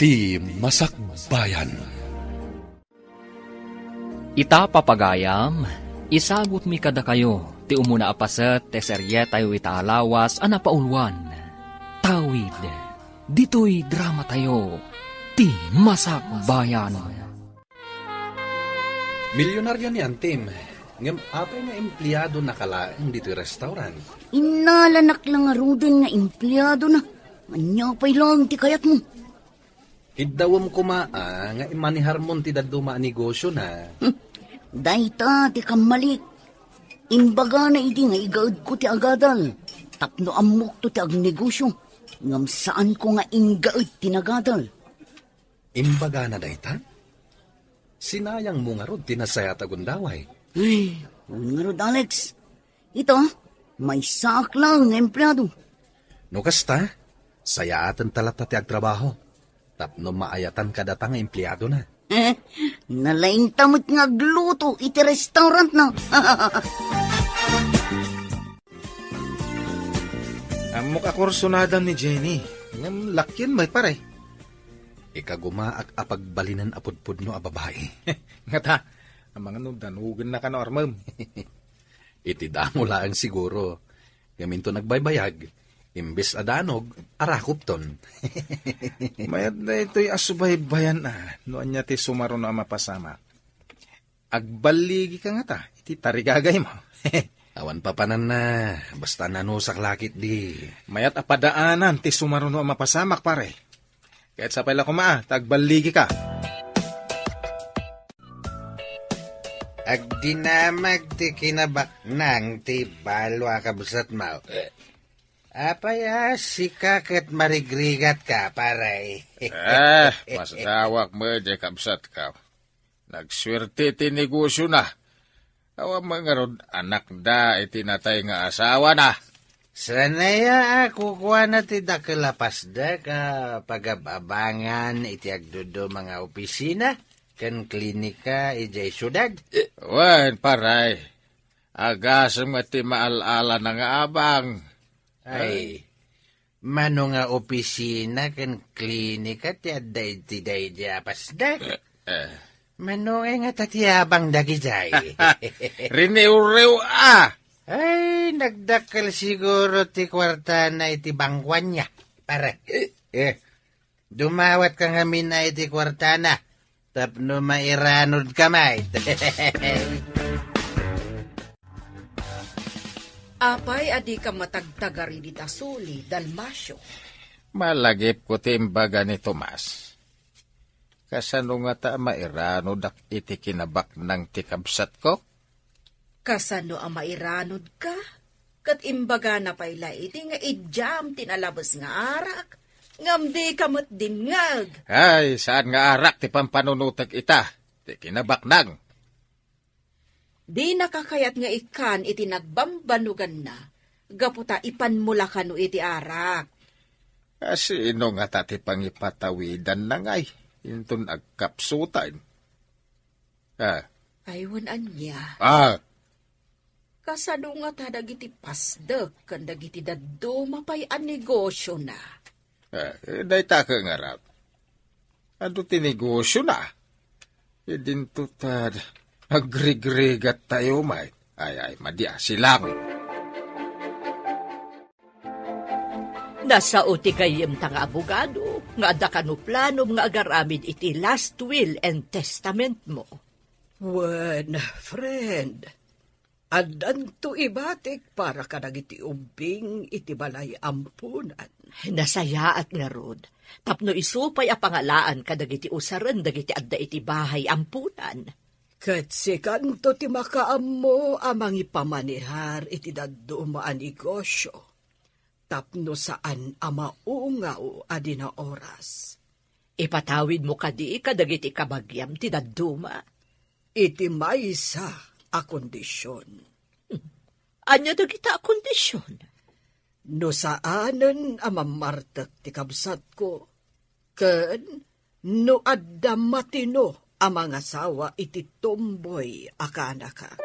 ti Masakbayan. Ita papagayam, isagot mi kada kayo, ti umuna apaset, te serye tayo itaalawas, anapaulwan. Tawid, dito'y drama tayo, ti Masakbayan. Milyonaryo ni Antim, ngam apay nga empleyado na kalaang dito'y restaurant. Inalanak lang nga rudin nga empleyado na. Anyapay lang ti kayat mo. Hidawam kumaa nga imanihar mon ti daduma negosyo na. Dayta ti kamalik. Imbaga na idi nga igaad ko ti agadal. Tapno amok to ti agnegosyo. Ngam saan ko nga ingaad ti nagadal. Imbaga na dayta? Sinayang mo nga rod tinasayat agundaway. Ay, nga rod Alex. Ito, may sak lang nga empleyado. No kasta, sayaatan talata ti agtrabaho. Tapno maayatan kadata nga empleyado na. Nalaing tamot nga gluto iti restaurant na. Amok akursunadam ni Jenny. Ngam lakyan may pare. Ikagumaak apagbalinan apudpud no a babae. Nga ta, ang mga danugan na ka no armam. Iti damo laang siguro. Gaminto nagbaybayag. Imbes adanog, arakupton. Mayat na ito'y asubay-bayan na. Noon niya ti sumaro na mapasama. Agbaligi ka nga ta, iti tarigagay mo. Awan pa panan na, basta nanusak lakit di. Mayat apadaanan ti sumaro na mapasamak pare. Kahit sa pala kumaa, tagbaligi ka. Agdinamag ti kinabak nang ti balwa kabusat mau. Apaya sikakit marigrigat ka, paray. Mas dawak mo, kabsat ka. Nagswerte ti negosyo na. Awa mga rod, anak da, itinatay nga asawa na. Sanaya ako kuha na ti dakalapas da ka pagababangan iti agdudo mga opisina, kan klinika ijay syudad. Wan, paray. Agasam nga ti maalala na nga abang. Ay, mano nga opisina kan klinika ti adday ti day di apas da. Mano nga tatiyabang dagijay. Riniw-riw Ay, nagdakal siguro ti kwarta na iti bangkwan niya. Para, dumawat ka nga mina iti kwarta na. Tapno mairanod kamay. Apay adi ka matagtagari di tasuli, Dalmasyo. Malagip ko timbaga ni Tomas. Kasano nga ta mairano dak iti kinabak ng tikabsat ko? Kasano ang mairanod ka? Kat imbaga na payla iti nga idjam tinalabas nga arak. Ngam di kamot dingag. Ay, saan nga arak ti pampanunutag ita? Ti kinabak nang. Di nakakayat nga ikan iti nagbambanugan na. Gaputa ipanmula ka no iti arak. Sino nga tati pangipatawidan na ngay? Intun agkapsutan. Aywan anya. Kasano nga ta dagiti pasdek kan dagiti daddo mapay an negosyo na. Day ta ka nga rap. Ado ti negosyo na. Idinto tad agrigrigat tayo may. Ay, madia silang. Nasa uti kayem tang abogado, nga ada kanuplanom nga agaramid iti last will and testament mo. Wen, friend, adan to ibatik para ka nagiti ubing iti balay ampunan. Nasaya at nga rod, tapno isupay a pangalaan ka dagiti usaran dagiti adda iti bahay ampunan. Ket sikanto ti makaam mo amang ipamanihar iti daddo maan negosyo. Tapno saan amaungaw adi na oras. Ipatawid mo kadi kadagiti kabagyam ti dadduma. Iti maysa a kondisyon. Anya dagita a kondisyon? No saanen amamartek ti kabsat ko. Ken no adda matino amang asawa iti tomboy akanaka.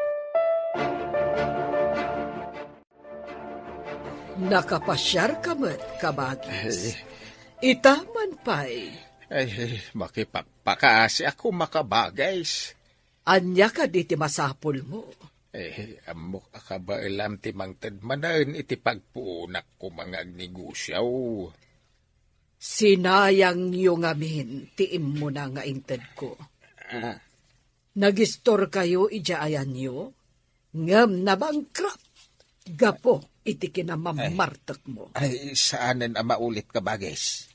Nakapasyar ka met, kabagis. Itaman pa'y. Ay, makipagpakaasi ako makabagays. Anya ka di ti masapol mo. Amok ka ba ilam ti mangtadmanan iti pagpuunak ko mga agnegosyaw. Sinayang yung amin, tiim mo na nga inted ko. Nagistor kayo ijaayan nyo, ngam na bankrupt. Gapo, iti kinamamartak mo. Ay, saanan ang maulit ka bagis?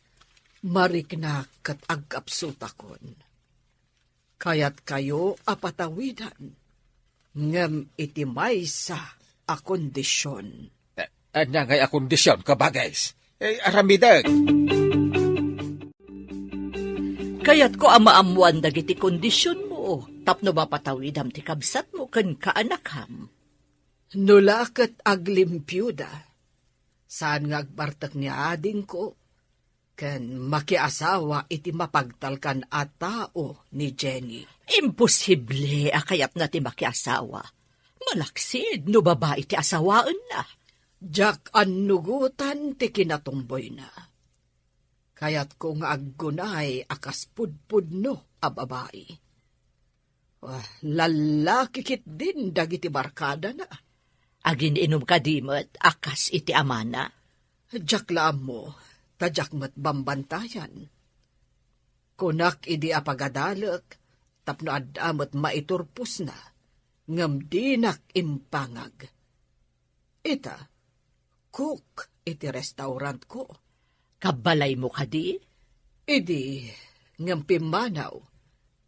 Marikna kat agkapsutakon. Kaya't kayo apatawidan, ngam iti maysa a kondisyon. Anya ngay a kondisyon ka bagis? Aramidag! Kaya't ko amaamuan dagiti kondisyon mo, tapno ba patawidam ti kabsat mo ken kaanakham. Nulakat aglimpyuda, saan nga agbartak ni ading ko, ken makiasawa iti mapagtalkan a tao ni Jenny. Imposible akayat na ti makiasawa. Malaksid no babae ti asawaan na. Jak annugutan ti kinatumboy na. Kaya't kung aggunay akas pudpudno a babae. Lalaki kit din dagiti barkada na. Agin inom kadimot akas iti amana. Jak laam mo, tadyak mat bambantayan. Kunak idi apagadalek, tapno adamot maiturpus na, ngam dinak impangag. Ita, cook iti restaurant ko. Kabalay mo kadi? Idi, ngam pimanaw,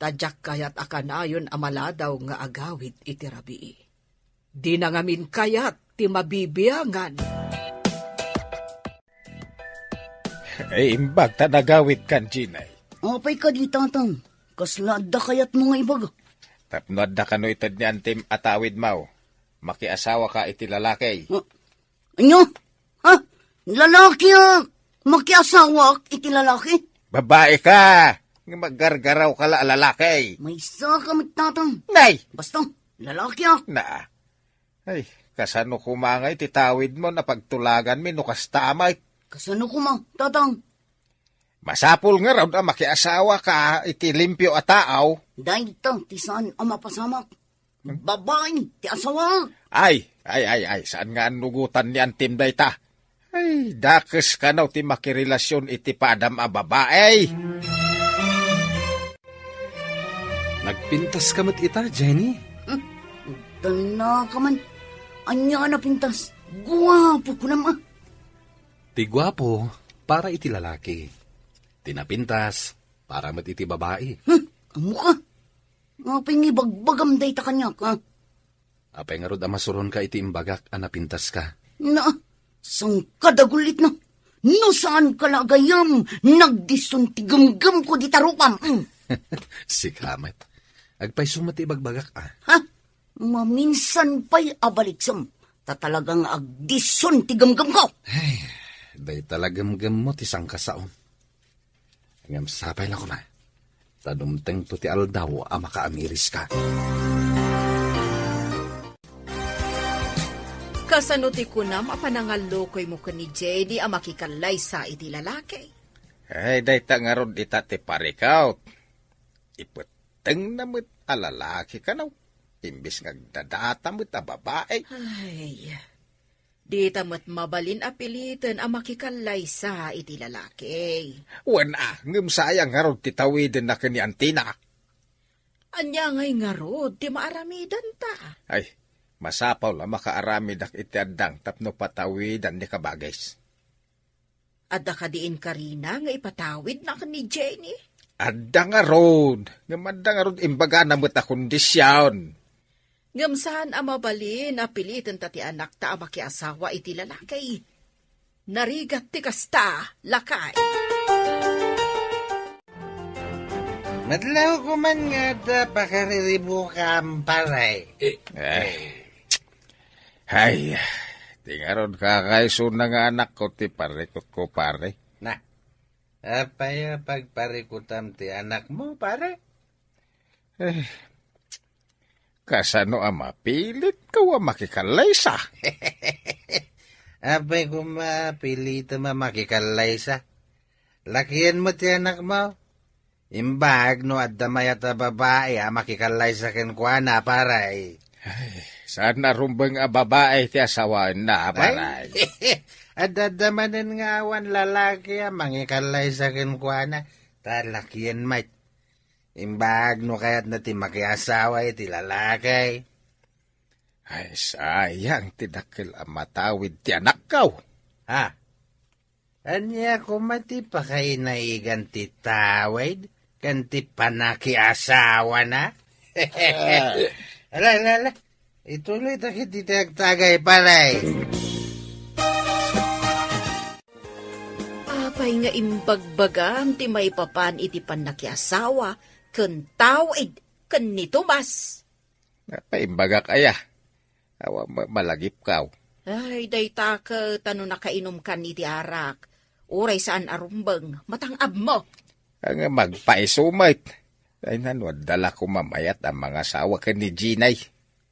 tadyak kayat akanayon amaladaw nga agawid iti rabii. Di na ngamin kayat ti mabibiyangan. Imbag ta nagawid kan, Ginay. Apay ka di, tatang. Kaslada kayat mo nga ibag. Tapnod na kano itad ni Antim atawid mau. Makiasawa ka iti lalaki. Anyo? Ha? Lalaki makiasawa iti lalaki? Babae ka! Maggargaraw ka la lalaki. May isa ka magtatang. Nay! Basta, lalaki Na. Ay, kasano kumangay titawid mo na pagtulagan mi no kastamay. Kasano ko tatang? Masapul nga raw na makiasawa ka iti limpyo at taaw. Dahil ito, ti saan ang mapasamak? Babae, ti asawa. Ay, saan nga nugutan ni Antim day ta? Ay, dakes ka na ti makirelasyon iti padam a babae. Nagpintas ka mat ita, Jenny? Dala ka man. Anya na pintas. Guwapo ko naman. Ti gwapo, para iti lalaki. Tinapintas, para mat iti babae. Amo ka? Apay nga bagbagam day ta kanya ka. Apay nga rod amasuron ka iti imbagak anapintas ka. Na, sang kadagulit na. No saan ka lagayam, nagdison ti gamgam ko di tarupam. Sikamat. Agpay sumati bagbagak Ha? Maminsan pa'y abaliksam. Tatalagang agdison ti gamgam ko. Ay, day talagamgam mo ti sangkasaon. Ngam sapay lang ko na. Tadumteng to ti aldaw a makaamiris ka. Kasano ti kunam apanangalokoy mo ka ni Jenny a makikalay sa iti lalaki. Ay, day ta nga ron ita ti parikaw. Iputeng na mo't alalaki ka na. Imbis nga dadata mo't a babae. Ay, di tamat mabalin apilitan a makikalay sa iti lalaki. Wana, ngam sayang nga ron titawidin na kani Antina. Anya ngay nga rod, di maaramidan ta. Ay, masapaw la makaaramid ak iti addang tapno patawidan ni kabagais. Adda ka diin Karina nga ipatawid na ka ni Jenny. Adda nga rod. Ngam adda nga rod imbaga na mo't a kondisyon. Ngamsaan ang mabalin apilitan ta ti anak ta a makiasawa iti lalaki. Narigat ti kasta, lakay. Madlaw ko man nga da pakariribo ka paray. Ay, tingarod kakaiso na nga anak ko ti parikot ko pare. Na, apay pagparikutam ti anak mo, pare? Kasano ang mapilit ka makikalay sa? Apay kung mapilit makikalay sa. Lakihan mo ti anak mo. Imbag no at damay at babae makikalay sa kenkwana paray. Saan narumbang babae ti asawaan na paray? At dadamanin nga awan lalaki mangikalay sa kenkwana. Talakyan mait. Imbag no kayat na ti makiasawa iti lalaki. Ay, sayang tinakil matawid ti anak kaw. Ha? Anya kumati pa kayo naigan ti tawid? Kanti panakiasawa na? Ala. Ituloy takit itagtagay paray. Apay nga imbagbagam ti may papan iti panakiasawa, ken tawid, ken nitumas. Paimbaga kaya. Awa malagip kaw. Ay, dayta ka tano nakainom kan iti arak. Uray saan arumbang, matangab mo. Ang magpaisumait. Ay nanod, dala ko mamayat ang mga asawa ka ni Ginay.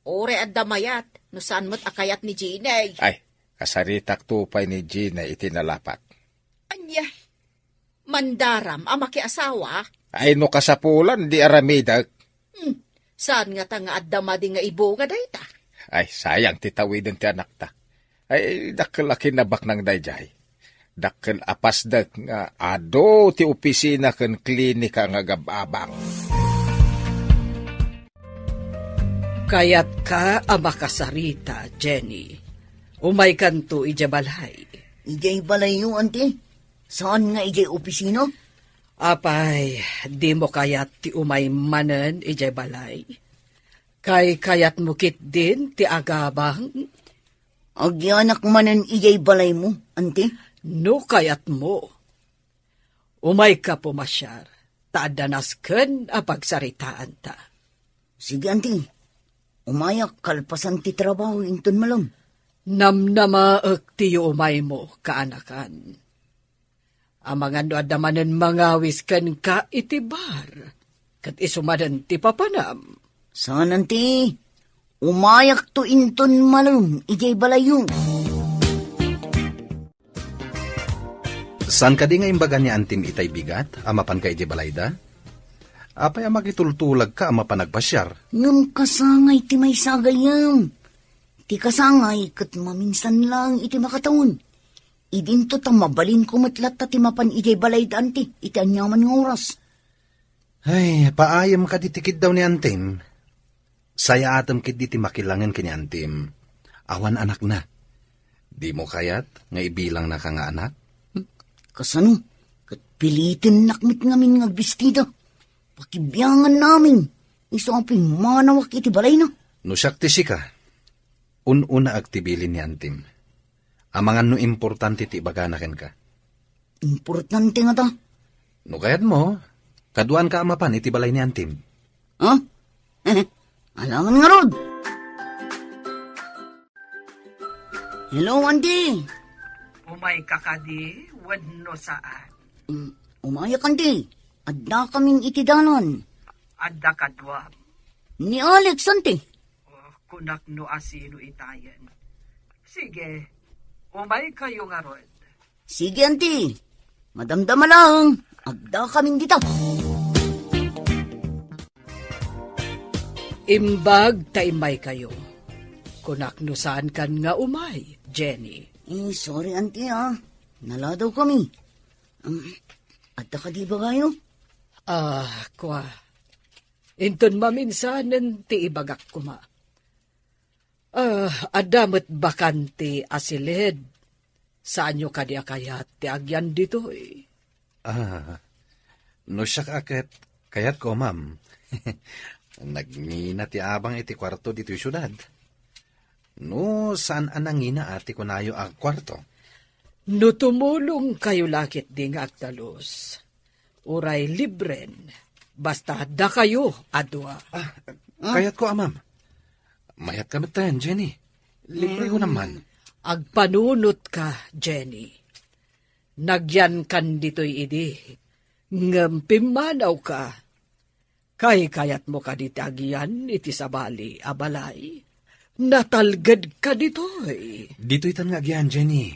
Uray at damayat, no saan mo't akayat ni Ginay. Ay, kasaritak tupay ni Ginay itinalapat. Anya, mandaram ang makiasawa. Ay no kasapulan, di aramidag. Saan nga ta nga at damadi nga ibo nga dayta? Ay, sayang titawidin ti anak ta. Ay, dakil akinabak ng dayjay. Dakil apasdag nga ado ti opisina ken klinika nga gababang. Kayat ka makasarita, Jenny. Umay kanto ija balay. Ijay balayo, ante. Saan nga ijay opisina? Apay, di mo kayat ti umay manen ijay balay. Kayat mo kit din ti agabang. Agyanak manen ijay balay mo, ante. No kayat mo. Umay ka pumasyar, taadanas ken apagsaritaan ta. Sige, ante. Umayak kalpasan ti trabaho inton malam. Namnamaak ti umay mo, kaanakan. Amangan do adamanen mangawis ken ka itibar, kat isumadan ti papanam. Saan, ante? Umayak to inton malam, ijay balayo. San ka di nga imbaga ni antim itay bigat, amapan ka iti balayda? Apay makitultulag ka amapan nagpasyar. Ngam kasangay ti may sagayam. Ti kasangay kat maminsan lang iti makataon. Idinto ta mabalin kumatlat ta ti mapan ijay balayda anti, iti anyaman nga oras. Ay, paayam ka ditikid daw ni antim. Saya atam kid di ti makilangan kini antim. Awan anak na. Di mo kayat nga ibilang na ka nga anak? Kasano? Kat pilitin nakmit ngamin nga bestida. Pakibiyangan namin. Iso ang pimanawak iti balay na. No sakti si ka. Una aktibilin ni antim. Amangan no importante ti ibaganaken ka. Importante nga ta. No kayat mo, kaduan ka amapan iti balay ni antim. Ha? Alangan nga rod. Hello, auntie. Umay kakadi, wadno saan. Umayak, auntie. Adda kaming itidanon. Adda kadwam. Ni Alex, auntie. Kunak no asino itayan. Sige, umay kayo nga ron. Sige, auntie. Madamdama lang. Adda kaming dito. Imbag taimay kayo. Kunak no saan kan nga umay, Jenny. Sorry, auntie, Naladaw kami. Adda ka di ba kayo? Kwa. Inton maminsanan ti ibagak kuma. Adamat bakante asilid. Saan nyo kadi akayat ti agyan dito eh? No siya kayat ko, ma'am. Nagngina ti abang iti kwarto dito yung syudad. No, saan anangina ati ko nayo ang kwarto? No tumulong kayo lakit di nga agtalos. Uray libren. Basta da kayo, adwa. Kayat ko, ma'am. Mayat kami tayo, Jenny. Libre ko naman. Agpanunot ka, Jenny. Nagyan kan dito'y idi. Ngampimanaw ka. Kayat mo ka ditagyan iti sabali, abalay. Natalgad ka dito'y. Dito'y tan nga agyan, Jenny.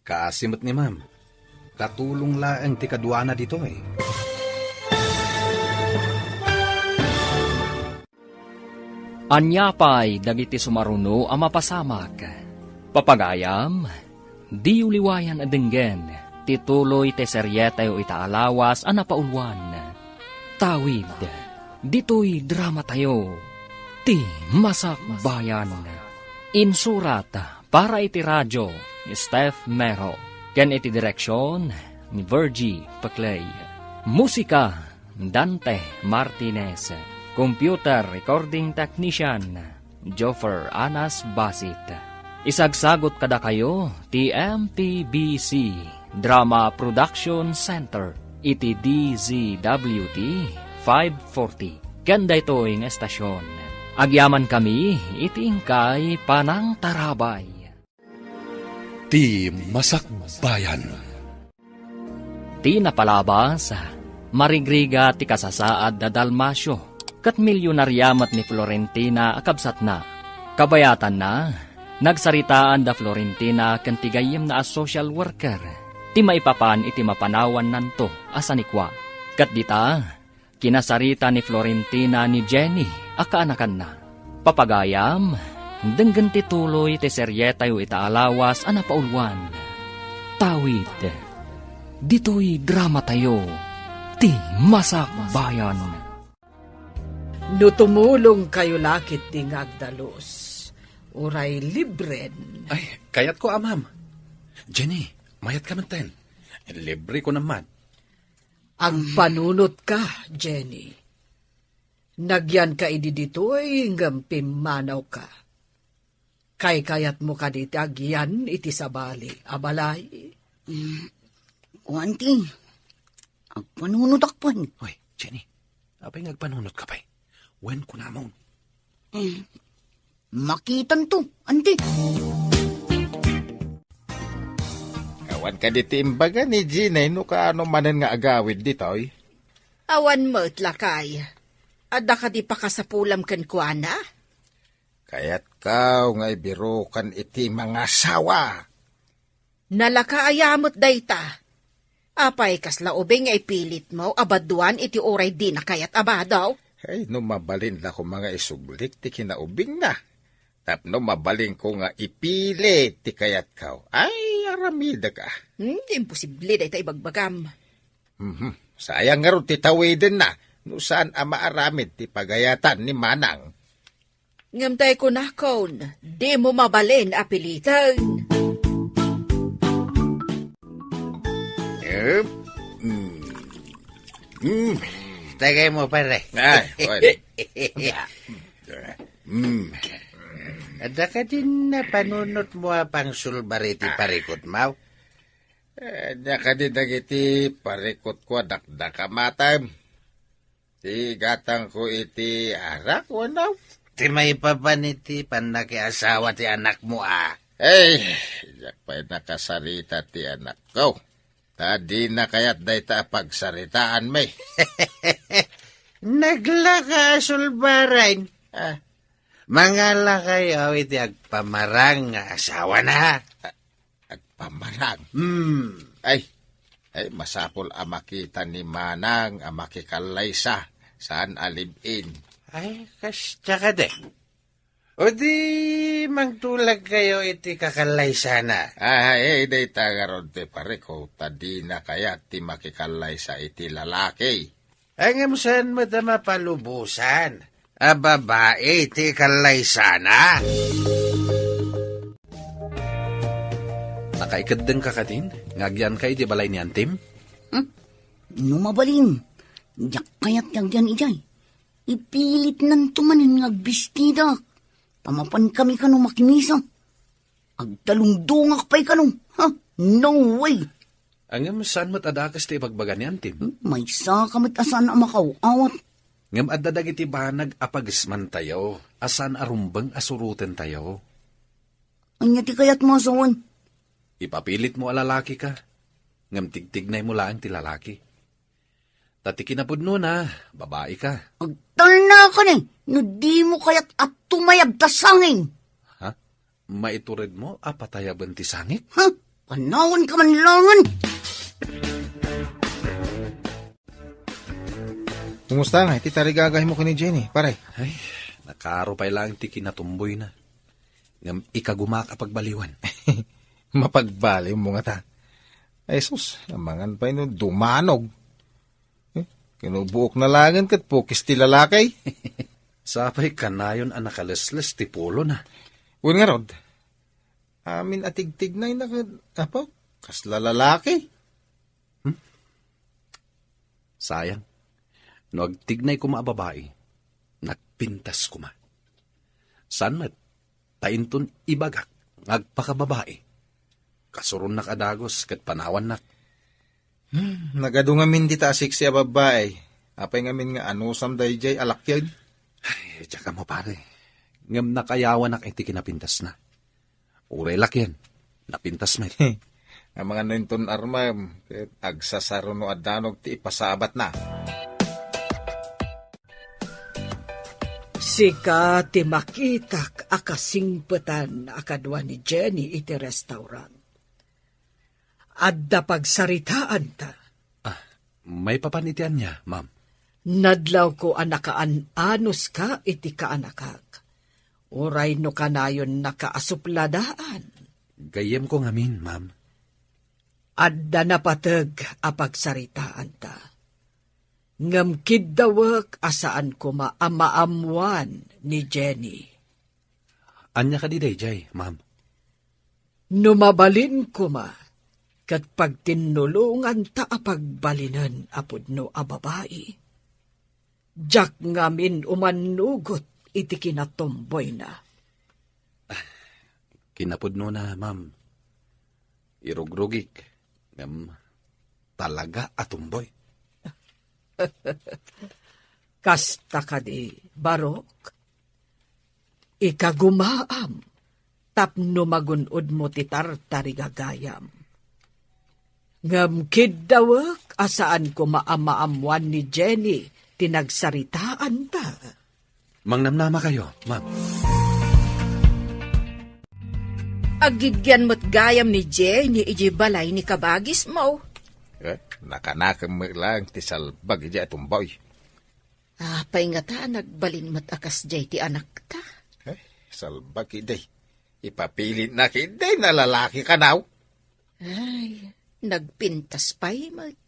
Kaasimot ni ma'am. Katulong laang ti kaduana dito'y. Anyapay dagiti sumaruno a mapasamak. Papagayam, di uliwayan adenggen, tituloy te seryetayo itaalawas a napaulwan. Tawid, dito'y drama tayo, ti Masak Bayan. Insurat para iti radyo ni Steph Mero, ken iti direksyon ni Virgie Paclay. Musika, Dante Martinez. Computer Recording Technician, Joffer Anas Basit. Isagsagot kada kayo, TMPBC, Drama Production Center, iti DZWT 540. Ganda ito yung estasyon. Agyaman kami, itingkay Panang Tarabay. Ti Masak Bayan. Ti napalabas, marigriga ti kasasaad da Dalmasyo, kat milyonaryamat ni Florentina akabsat na. Kabayatan na, nagsaritaan da Florentina ken tigayim na as social worker. Ti maipapan iti mapanawan nanto asanikwa. Kat dita, kinasarita ni Florentina ni Jenny akaanakan na. Papagayam, denggan ti tuloy ti seryetayo itaalawas anapaulwan. Tawid, dito'y drama tayo, ti Masak Bayan. No tumulong kayo lakit ti ngagdalos, uray libren. Ay, kayat ko, amam. Jenny, mayat ka man ten. Libre ko naman. Ang panunot ka, Jenny. Nagyan ka idi dito'y hinggang pimanaw ka. Kayat mo ka diti agyan iti sabali, abalay. Kuanti, ang panunod akpan. Hoy, Jenny, apay ngagpanunot ka pa'y. Wen ko namon. Makitan to, anti. Awan ka diti imbaga ni Ginay no kaano manen nga agawid ditoy. Awan mo't lakay. Ada ka di pa kasapulam kan kuana? Kaya't kaw nga ibiro kan iti mga sawa. Nalakaayamot dayta. Apay kasla ubing nga ipilit mo, abaduan iti oray di na kayat abadaw. Ay, no mabalin na ko mga isublik ti kinaubing na. Tapno mabalin ko nga ipili ti kayat kaw. Ay, aramida ka. Imposible dayta ibagbagam. Sayang nga ron ti tawidin na. No saan ama aramid ti pagayatan ni Manang. Ngamtay ko na kon, di mo mabalin apilitan. Tagay mo, pare. Ay, pwede. Ada ka din na panunot mo pang sulbariti parikot mo? Ada ka din dagiti parikot ko dakdaka matam. Ti gatang ko iti arak, wanaw. Ti may papaniti panakiasawa ti anak mo Ay, yak pa'y nakasarita ti anak ko. Tadi na kaya't dayta pagsaritaan may. Naglaka sulbarain. Mangala kayo iti agpamarang nga asawa na. Agpamarang? Ay, masapol amakita ni Manang amakikalaysa saan alibin. Ay, kastya ka de. O di magtulag kayo iti kakalay sana. Ay, day tagaron ti pare ko, tadi na kaya ti makikalay sa iti lalaki. Ang saan mo da mapalubusan? A babae iti kalay sana. Nakaikadeng ka din? Ngagyan kay di balay ni Antim? Numabalin. Diyak kayat yan ijay. Ipilit nan tumanin ngagbistida. Tamapan kami kanong makimisa. Agdalungdungak pa'y kanong. No way. Angam saan mo't adakas ti ibagbaga ni Antim? May sa kamit asan ang makawawat. Ngam adadag iti banag apagisman tayo. Asan arumbang asuruten tayo. Anya ti kayat mo asawan. Ipapilit mo alalaki ka. Ngam tigtignay mo lang ti lalaki. Tati kinapudno na, babae ka. Agtal na ka ni. No di mo kayat at tumayab ta sangin. Ha? Maiturid mo apatayaban ti sangit? Panawan ka man langan. Kumusta nga? Iti tarigagay mo ka ni Jenny, pare. Ay, Nakaro pa lang ti kinatumboy na. Ngam ikagumaka pagbaliwan. Mapagbaliw mo nga ta. Ay sus, amangan pa yun dumanog. Kinubuok na langan kat pukis ti lalakay. Sapay kanayon ang nakalesles ti pulo na. Uwan nga rod, amin atig-tig na yung kasla lalaki. Sayang. No agtignay ko maababae, nagpintas ko ma. San mat, tainton ibagak, ngagpakababae. Kasuron na kadagos, kat panawan na. Nagado nga min di tasik siya babae. Apay nga min nga anusam day jay alakyan. Ay, tsaka mo pare. Ngam nakayawan na iti kinapintas na. Uray lakyan, napintas may. Ang mga ninton armam, agsasaro no adanog ti ipasabat na. Sika ti makitak akasingpetan akadwa ni Jenny iti restaurant. Adda pagsaritaan ta. May papanitian niya, ma'am. Nadlaw ko anakaanos ka iti kaanakag. Uray no kanayon nakaasupladaan. Gayem ko ngamin, ma'am. Adda napatag apagsaritaan ta. Ngamkid dawak asaan ko maamaamuan ni Jenny. Anya ka di day, ma'am. Numabalin ko ma, kat pagtinulungan ta apagbalinan apod no ababae. Jak ngamin umanugot iti kinatomboy na. Kinapudno na, ma'am. Irugrugik. Talaga atumboy. Kasta ka di, Barok. Ikagumaam, tapno magunod mo ti tartarigagayam. Ngamkid dawak, asaan ko maamaamuan ni Jenny, tinagsaritaan ta. Mangnamnama kayo, ma'am. Agigyan mo't gayam ni Jenny, iji balay ni kabagis mo. Nakanakam mo lang ti salbag ija atumboy. Apay nga ta, nagbalin mo't akas jay ti anak ta. Salbag iday. Ipapilit na kiday na lalaki ka now. Ay, nagpintas pa'y mo't.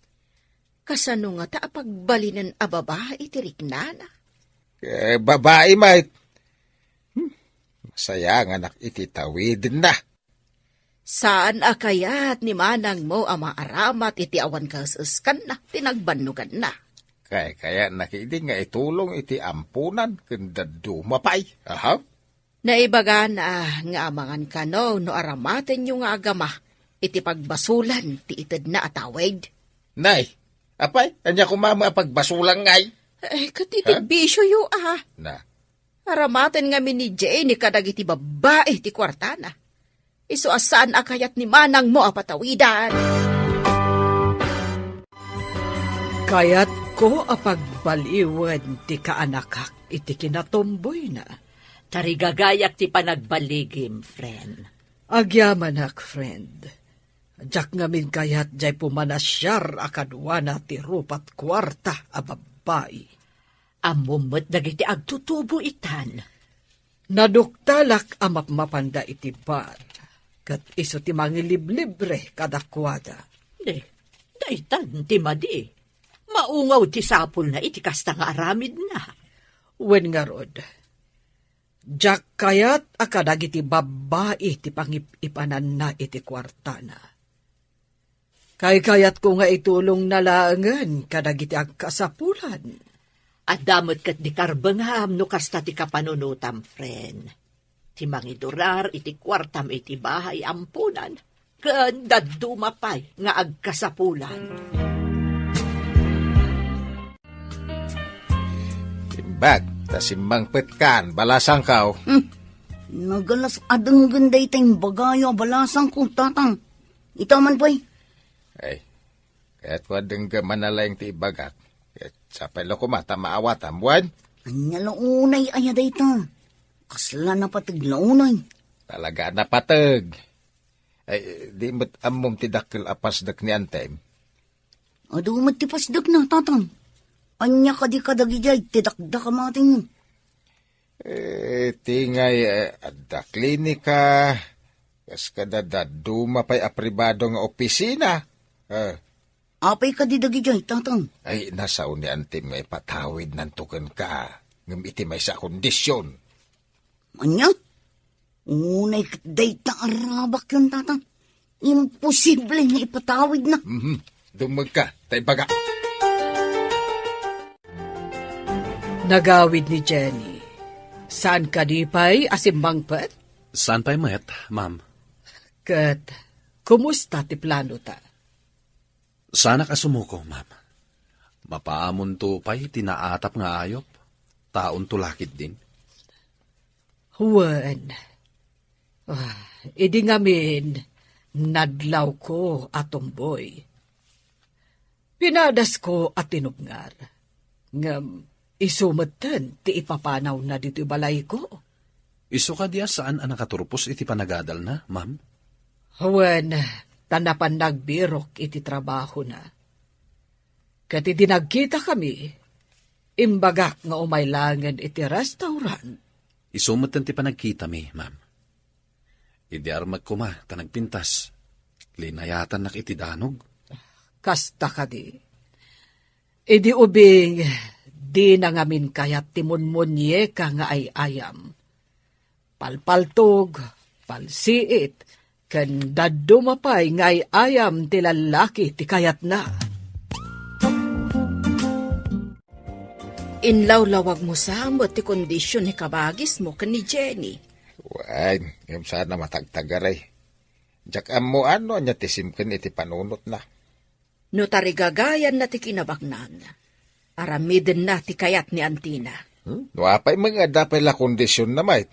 Kasano nga ta apagbalinan a babae ti riknana. Babae mait. Masaya nga nakititawid na. Saan akayat ni manang mo ama aramat iti awan kasuskan na, tinagbanugan na. Kaya nakidi nga itulong iti ampunan kanda dumapay. Aha. Naibaga na nga amangan ka no aramaten yung nga agama iti pagbasulan ti ited na atawid. Nay, apay, anya kumama pagbasulan ngay. Katitig bisyo yu Na. Aramaten nga ni Jay ni kadag iti babae ti kwartana. Iso asaan akayat ni manang mo apatawidan. Kayat ko apagbaliwan ti kaanakak iti kinatomboy na. Tarigagayak ti panagbaligim, friend. Agyamanak, friend. Jak ngamin kayat jay pumanasyar akadwana ti rupat kwarta a babae. Amumot dagiti agtutubo itan. Naduktalak amapmapanda iti bar. Kat iso ti mangiliblibre kadakwada. Daitan ti madi. Maungaw ti sapul na iti kasta nga aramid na. Wen nga rod. Jak kayat akadag iti babae ti pangipanan na iti kwartana. Kayat ko nga itulong nalangan kadag iti agkasapulan. At damot kat di karbangam no kasta ti kapanunutam, friend. Ti mangidurar iti kwartam iti bahay ampunan. Kanda dumapay nga agkasapulan. Timbag, tasimbang petkan, balasang kaw. Nagalas adang ganda itang bagayo balasang ko tatang. Ito man po'y. Ay, kaya't wadang manalayang ti ibagat. Sa pelo ko mata maawat ang buwan. Anya launay ayada ita. Kasla na patag launay. Talaga na patag. Ay, di mo't amom ti dakil apasdak ni Antem. Ado matipasdak na tatang. Anya ka di kadagijay tidakdak amating. Tingay adda klinika, kas kadadaduma pa'y apribado nga opisina. Apay ka di dagi jay, tatang. Ay, nasa ni Antim nga ipatawid ng tukan ka. Ngam iti may sa kondisyon. Anya? Unay date na arabak yun, tatang. Imposible nga ipatawid na. Dumag ka, tay baga. Nagawid ni Jenny. Saan ka di pa'y asimbangpet? Saan pa'y met, ma'am? Kat, kumusta ti plano ta? Sana ka sumuko, ma'am. Mapaamon to pa'y tinaatap nga ayop. Taon tulakid din. Huwan. Idi ngamin, nadlaw ko atong boy. Pinadas ko at tinubngar. Ngam, isumatan ti ipapanaw na dito balay ko. Iso ka diya saan ang nakaturpos iti panagadal na, ma'am? Huwan, tanapan nagbirok iti trabaho na. Kati dinagkita kami, imbagak nga umaylangan iti restaurant. Isumatan ti panagkita mi, ma'am. Idi armag ko ma, tanagpintas. Linayatan nak iti danog. Kasta ka di. Idi ubing, di na ngamin kayat timunmunye ka nga ay ayam. Palpaltog, palsiit, kan dadumapay nga ay ayam ti lalaki ti kayat na. Inlawlawag mo sa mo ti kondisyon ni kabagis mo kan ni Jenny. Wan, yung sana matagtagaray. Jak mo ano nya tisimken iti panunot na. No tarigagayan na ti kinabaknan. Aramiden na ti kayat ni Antina. No apay mga dapay la kondisyon na mait.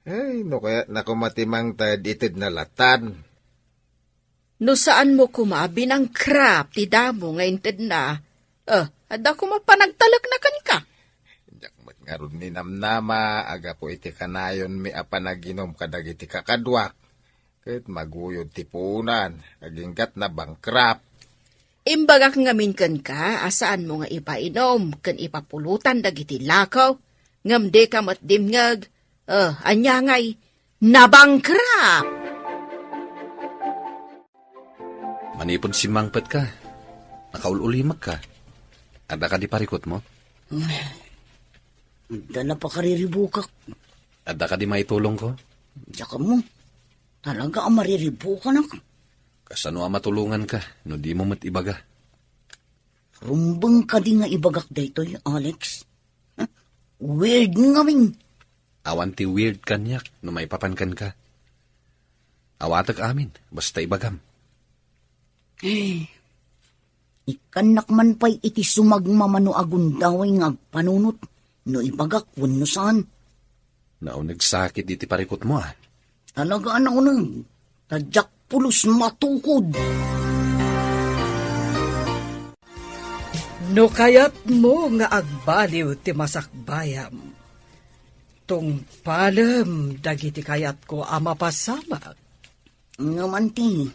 Ay, no kaya nakumatimang tad itid na latan. No saan mo kumabi ng crap ti damo ngayon tad na. Ada ko mapanagtalag na kan ka. Jakmat nga ron ni namnama, aga po iti kanayon mi apanaginom kadag iti kakadwak. Kahit maguyod ti punan, aginggat na bangkrap. Imbagak ngamin kan ka, asaan mo nga ipainom, kan ipapulutan dagiti lakaw, ngamde ka matdimngag, anyangay, nabangkrap! Manipon si mangpet ka. Nakaululimag ka. Ada ka di parikot mo? Dala pa kariribukak. Ada ka di maitulong ko? Tsaka mo, talaga ang mariribuka na ka. Kasano ang matulungan ka, no di mo matibaga. Rumbang ka di nga ibagak daytoy, Alex. Weird nga wing. Awan ti weird kanyak, no may papankan ka. Awatag amin, basta ibagam. Ikanak man pa'y iti sumagmamano agundaway nga agpanunot, no ibagak wano saan. Nagsakit iti parikot mo Talaga ano nang, tadyak pulos matukod. No kayat mo nga agbaliw ti masakbayam. Tung palem dagiti kayat ko amapasamak. Ngaman ti,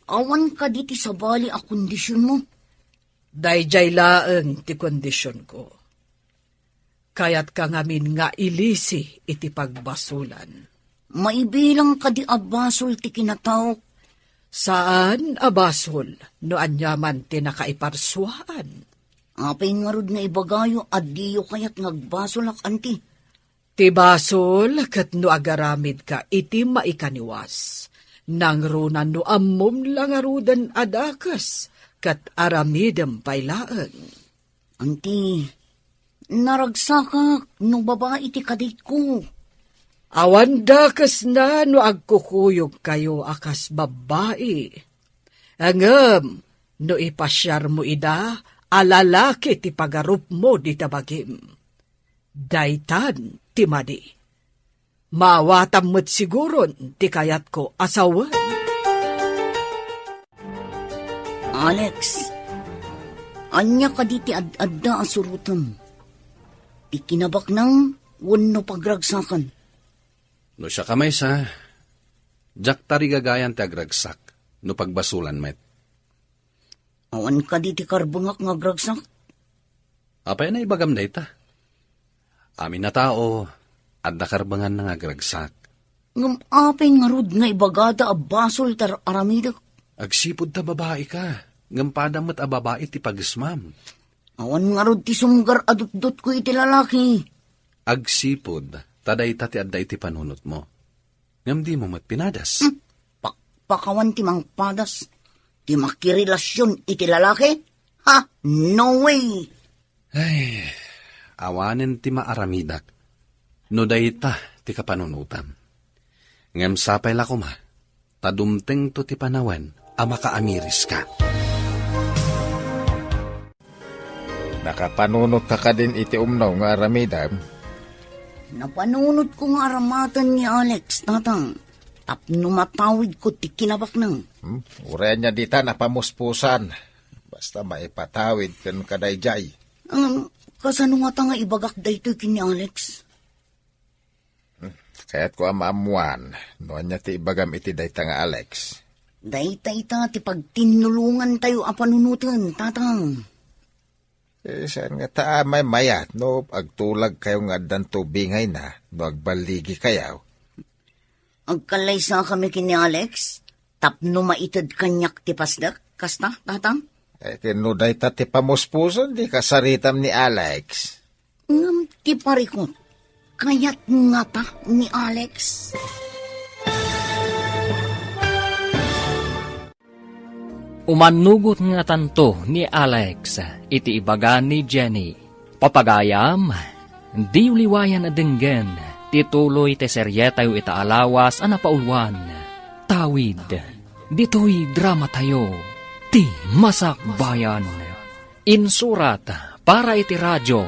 awan ka diti sa bali a kondisyon mo. Dayjay laeng ti kondisyon ko. Kayat ka ngamin nga ilisi iti pagbasulan. Maibilang ka di abasol ti kinatawak. Saan abasol no anyaman ti nakaiparsuaan? Apay nga rod nga ibagayo adiyo kayat ngagbasolak anti. Ti basol kat no agaramid ka iti maikaniwas. Nang runan no ammom lang arudan adakas kat aramidem pailaan. Anti, naragsakak no babae ti kadit ko. Awan dakas na no agkukuyog kayo akas babae. Angam, no ipasyar mo ida, alalaki ti pagarup mo di tabagim. Daytan ti madi. Mawatam mo't siguron ti kayat ko asawan. Alex, anya ka di ti ad-adda asurutam. Ikinabak nang wano pagragsakan. No siya kamay sa, jak tarigagayan ti agragsak, no pagbasulan met. Awan ka di ti karbungak nga agragsak. Apay na ibagam na ita. Amin na tao, at nakarbangan na nga gragsak. Ngam apay nga rod nga ibagada a basol tar aramidak. Agsipod ta babae ka, ngampadamat a babae ti pagismam. Awan nga rod ti sunggar adut-dut ko iti lalaki. Agsipod, taday ti adday ti panunot mo. Ngam di mo matpinadas. Pakawan ti mang padas. Ti makirelasyon iti lalaki? Ha? No way! Ay, awanen ti maaramidak. No dayta ti kapanunutan. Ngem sapay la kuma, tadumteng to ti panawen, makaamiris ka. Nakapanunot ka din iti umnaw nga aramidam. Napanunod ko nga aramatan ni Alex, tatang. Tapno matawid ko ti kinabak nang. Ure niya dita napamuspusan. Basta maipatawid kan kadayjay. Kasano nga ta nga ibagak daytoy kini Alex? Kaya't ko amamuan, noon niya ti ibagam iti dayta nga Alex. Dayta ita ti pagtinulungan tayo apanunutan, tatang. Saan nga ta may mayat, no? Agtulag kayo nga dan tubingay na, no agbaligi kayaw. Agkalay sa kami kini Alex, tapno maitad kanyak ti pasdak, kasta, tatang? Kino dayta ti pamuspuson, di kasaritam ni Alex. Ngam ti parikot. Kayat nga ta ni Alex. Umanugot nga tanto ni Alex, iti ibaga ni Jenny. Papagayam, di uliwayan adenggen, tituloy te seryetayo itaalawas anapaulwan. Tawid, dito'y drama tayo, ti masakbayan. Insurat, para iti radyo,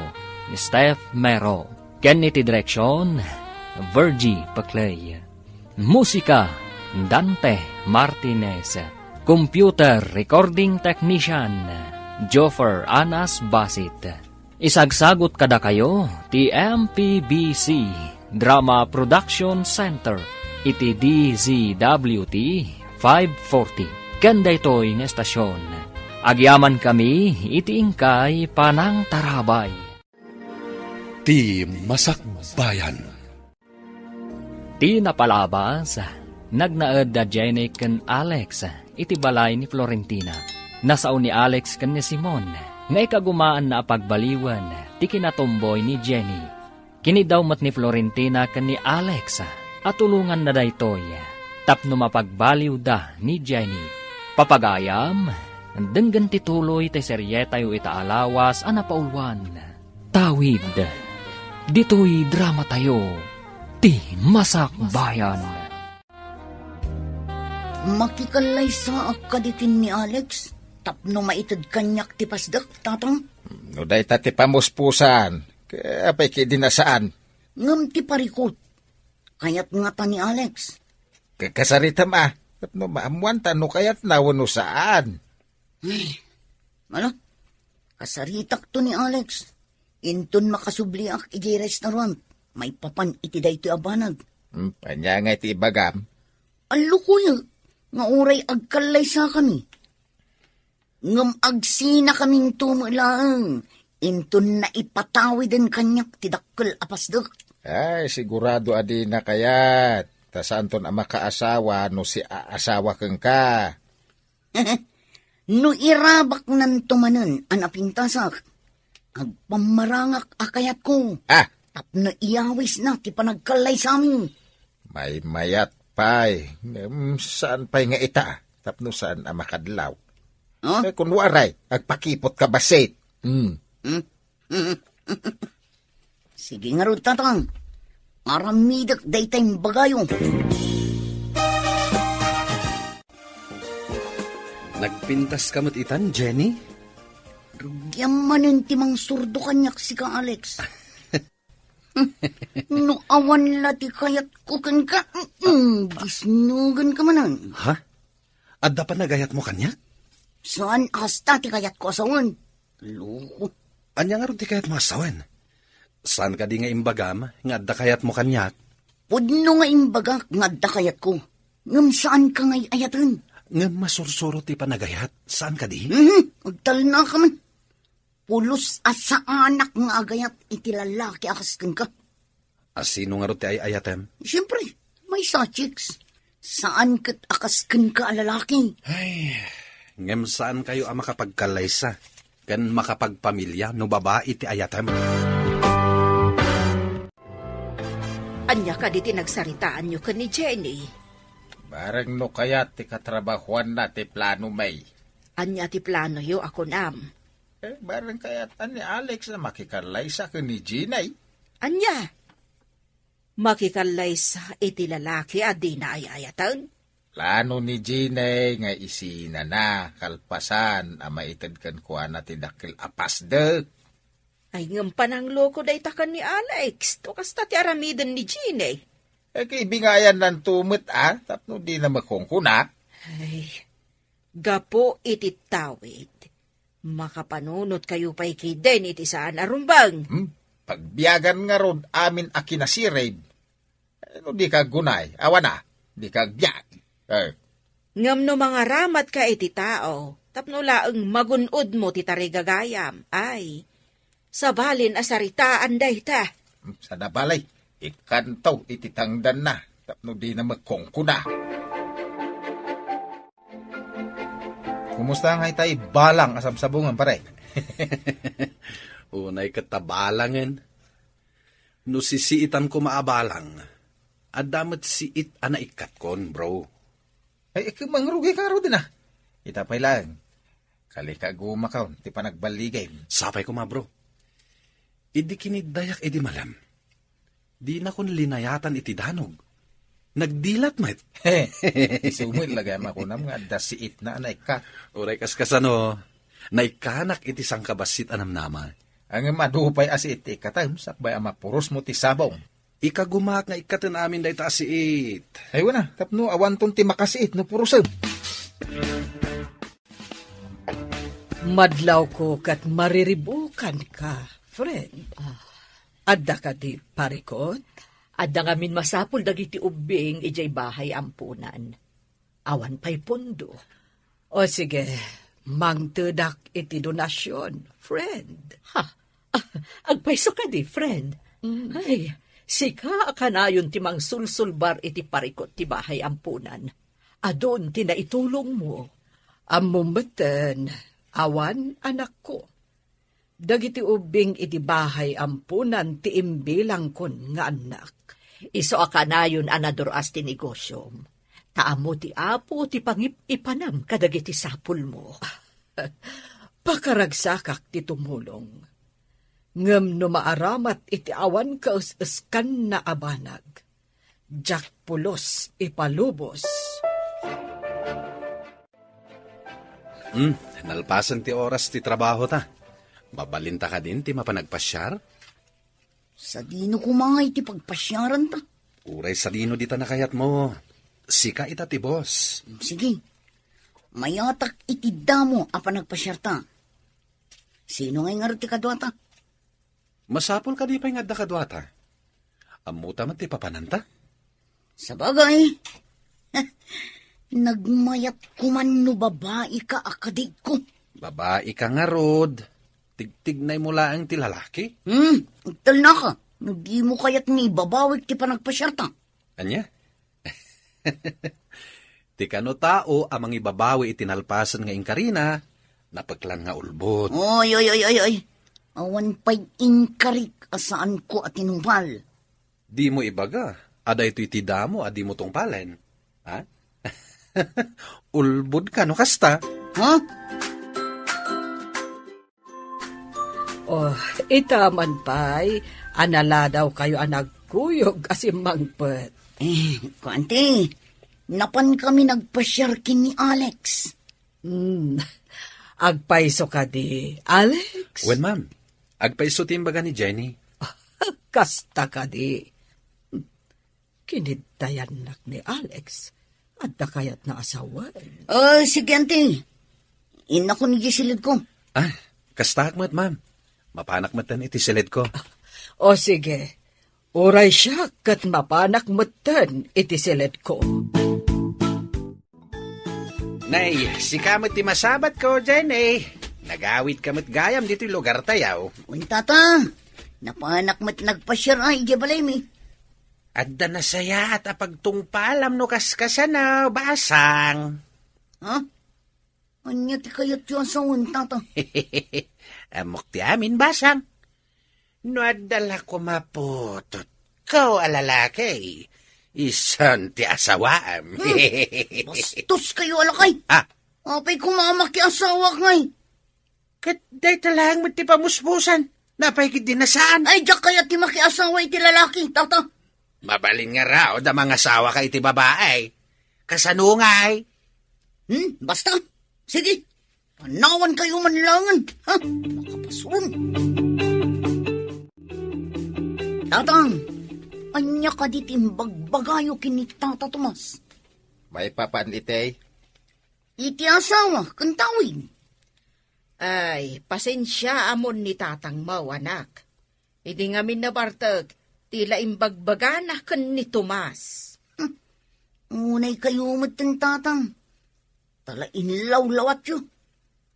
ni Steph Mero. Ken iti direksyon, Virgie Paclay. Musika, Dante Martinez. Computer Recording Technician, Joffer Anas Basit. Isagsagot kada kayo, ti MPBC Drama Production Center, iti DZWT 540. Kanda ito'y nga estasyon. Agyaman kami, iti ingkay panang tarabay. Ti masakbayan. Ti napalabas, nagnaed da Jenny ken Alex, iti balay ni Florentina. Nasao ni Alex ken ni Simon, nga ikagumaan na pagbaliwan, ti kinatumboy ni Jenny. Kinidaw mat ni Florentina ken ni Alex, at tulungan na daytoy, tapno mapagbaliw da ni Jenny. Papagayam, denggan tituloy ti seryetayo itaalawas anapaulwan. Tawid, dito'y drama tayo, ti masakbayan. Makikalay sa akaditin ni Alex, tapno maitad kanyak ti pasdak, tatang? No dayta ti pamuspusan, kaya apay ki dinasaan. Ngam ti parikot, kayat nga ta ni Alex. Kasaritam tapno maamuan no kayat nawano saan. Ano? Kasaritak to ni Alex. Inton makasubliak iti restaurant, may papan iti daytoy abanag. Panya nga iti ibagam. Alo kuya, nga uray agkalay sa kami. Ngam agsina kaming tumulang, inton na ipatawid ang kanyak ti dakkel apasdak. Ay, sigurado adi na kayat. Tasaan ton ang makaasawa no si aasawa kang ka. No irabak nan tumanan anapintasak. Agpamarangak akayat ko. Tapno iyawis na ti panagkalay sa amin. May mayat pay. Saan pay nga ita? Tapno saan ang makadlaw? Huh? Kung waray, agpakipot ka basit. Sige nga rin, tatang. Aramidak daytay bagayo. Nagpintas kamot itan, Jenny? Yamanin timang surdo kanyak si ka Alex. No awan lati kayat ko kan ka. Disnugan ka manan. Ha? Adda pa nagayat mo kanyak? Saan hasta ti kayat ko asawan? Loko. Anya nga rin ti kayat mo asawan? Saan ka di nga imbagam nga adda kayat mo kanyak? Pudno nga imbagak nga adda kayat ko. Ngam saan ka ngay ayatan? Ngam masursuro ti panagayat. Saan ka di? Magtal na ka man. Pulos asa anak nga agayat iti lalaki akasken ka. Sino nga ro ti ay ayatem? Siyempre, may chicks. Saan kat akasken ka lalaki? Ay, ngem saan kayo ang makapagkalaysa? Kan makapagpamilya no babae ti ayatem? Anya ka di tinagsaritaan nyo ka ni Jenny. Barang no kaya ti katrabahuan na ti plano may. Anya ti plano yo ako nam. Barang kaya ni Alex na makikalay sa ni Ginay. Anya? Makikalay sa iti lalaki at di na ayayatan? Plano ni Ginay nga isina na kalpasan ama itad kan kuha na ti dakil apasdek. Ay ngampan ang loko day takan ni Alex. To kasta ti aramidan ni Ginay. Kaibingayan ng tumit tapno di na makungkuna. Ay, gapo iti tawid. Makapanunot kayo pa'y kiden iti saan arumbang. Pagbiyagan nga ron amin akinasirib. No di ka gunay, awa na, di ka biyag. Ngam no mga ramat ka iti tao, tapno laeng magunod mo ti tarigagayam. Ay, sabalin asaritaan day ta. Sa nabalay, ikantaw iti tangdan na, tapno di na magkungkuna. Kumusta nga itay balang asabsabungan pare? Unay katabalangan. No sisiitan ko maabalang. Adamat siit anaikat kon, bro. Ay, mangrugi ka ro din Itapay lang. Kalikaguma ka, ti panagbaligay. Sapay ko bro. Idi kinidayak idi malam. Di na kon linayatan iti danog. Nagdilat, mate. Isumil lagay makunam nga dasiit na naikat. Uray kaskasano, naikanak iti sangkabasit anam nama. Ang madupay asi iti ikatam, sakbay ama puros mo ti sabong. Ikagumak nga ikatan amin da ita asiit. Ay wana, tapno awan ton ti makasiit no purusan. Madlaw ko kat mariribukan ka, friend. Adda ka di parikot? Adda ngamin masapul dagiti ubing ijay bahay ampunan. Awan pa'y pundo. O sige, mangtedak iti donasyon, friend. Agpaiso ka di, friend. Ay, sika akanayon ti mangsulsulbar iti parikot ti bahay ampunan. Adon ti naitulong mo. Amumeten, awan anak ko. Dagiti ubing iti bahay ampunan ti imbilang kon nga anak. Iso akanayon anaduras ti negosyom. Taamo ti apo ti pangipanam kadagiti sapul mo. Pakaragsakak ti tumulong. Ngem no maaramat iti awan kaus-uskan na abanag. Jak pulos ipalubos. Nalpasan ti oras ti trabaho ta. Mabalinta ka din ti mapanagpasyar? Sa dino kumangay ti pagpasyaran ta. Uray sa dino di ta nakayat mo. Sika ita ti boss. Sige, mayatak iti damo a panagpasyar ta. Sino ngay nga ti kadwata? Masapol ka di pa'y nga da kadwata. Amuta man ti papananta? Sa bagay, nagmayat kuman no babae ka akadig ko. Babae ka nga, Rod. Tigtignay mo laang ti lalaki. Tal na ka. Di mo kaya't ni babawik ti panagpasyarta. Anya? Ti kano tao amang ibabawi itinalpasan nga inkarina, napaglan nga ulbot. Oy. Awan pa'y inkarik asaan ko at inumpal. Di mo ibaga. Ada ito itida mo, adi mo tungpalen. Ha? Ulbod ka, no kasta? Ha? Oh, itaman pa'y, anala daw kayo anagkuyog asim mangpet. Kuante, napan kami nagpasyar kin ni Alex. Agpaiso ka di, Alex? Wen, ma'am. Agpaiso timbaga ni Jenny. Kasta ka di. Kinitayanak ni Alex. At kayat na asawa. Sige, ante. Ina ko ni gisilid ko. Kasta akmat, ma'am. Mapanak matan iti silid ko. O sige, uray siya kat mapanak matan iti silid ko. Nay, si kamot ti masabat ko, Jenny. Nagawit kamot gayam dito'y lugar tayaw. Uy, tata, napanak mat nagpasyar ay iti balay mi. Adda na saya at apagtungpalam no kaskasan na basang. Ha? Anya ti kayat yung asawan, tata. Amok ti amin basang. No adala ko maputot. Kau alalaki. Isan ti asawaam. Bastos kayo alakay. Ah, Apay kumamaki asawa ngay. kat day talang mo ti pamuspusan. Napaikid din na saan. Ay, diyak kaya ti makiasawa iti lalaki, tata. Mabalin nga raw da mga asawa kay ti babae. Kasanungay. Basta. Sige. Panawan kayo manlangan. Ha? Makapaswang. Tatang, anya ka di timbagbagayo kini Tata Tomas. May papanitay. Iti asawa, kantawin. Ay, pasensya amon ni tatang mau, anak. Idi ngamin na bartag, tila imbagbaganah ken ni Tomas. Unay kayo matang tatang. Tala inlaw-lawat yu.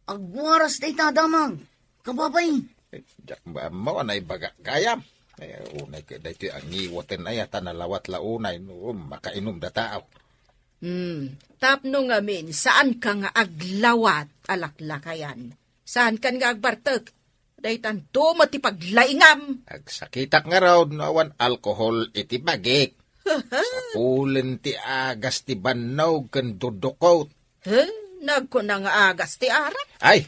Agwaras day tadamang. Kababay. Jak ba mo anay baga gayam. Unay ka dito ang iwaten ay tanalawat launay no makainom da tao. Tapno ngamin, saan ka nga aglawat alaklakayan? Saan ka nga agbartag? Daytan to matipaglaingam. Agsakitak nga raw nawan alkohol iti bagik. Sa pulen ti agas ti banaw ken dudukot. Nagko na nga agas ti arak. Ay,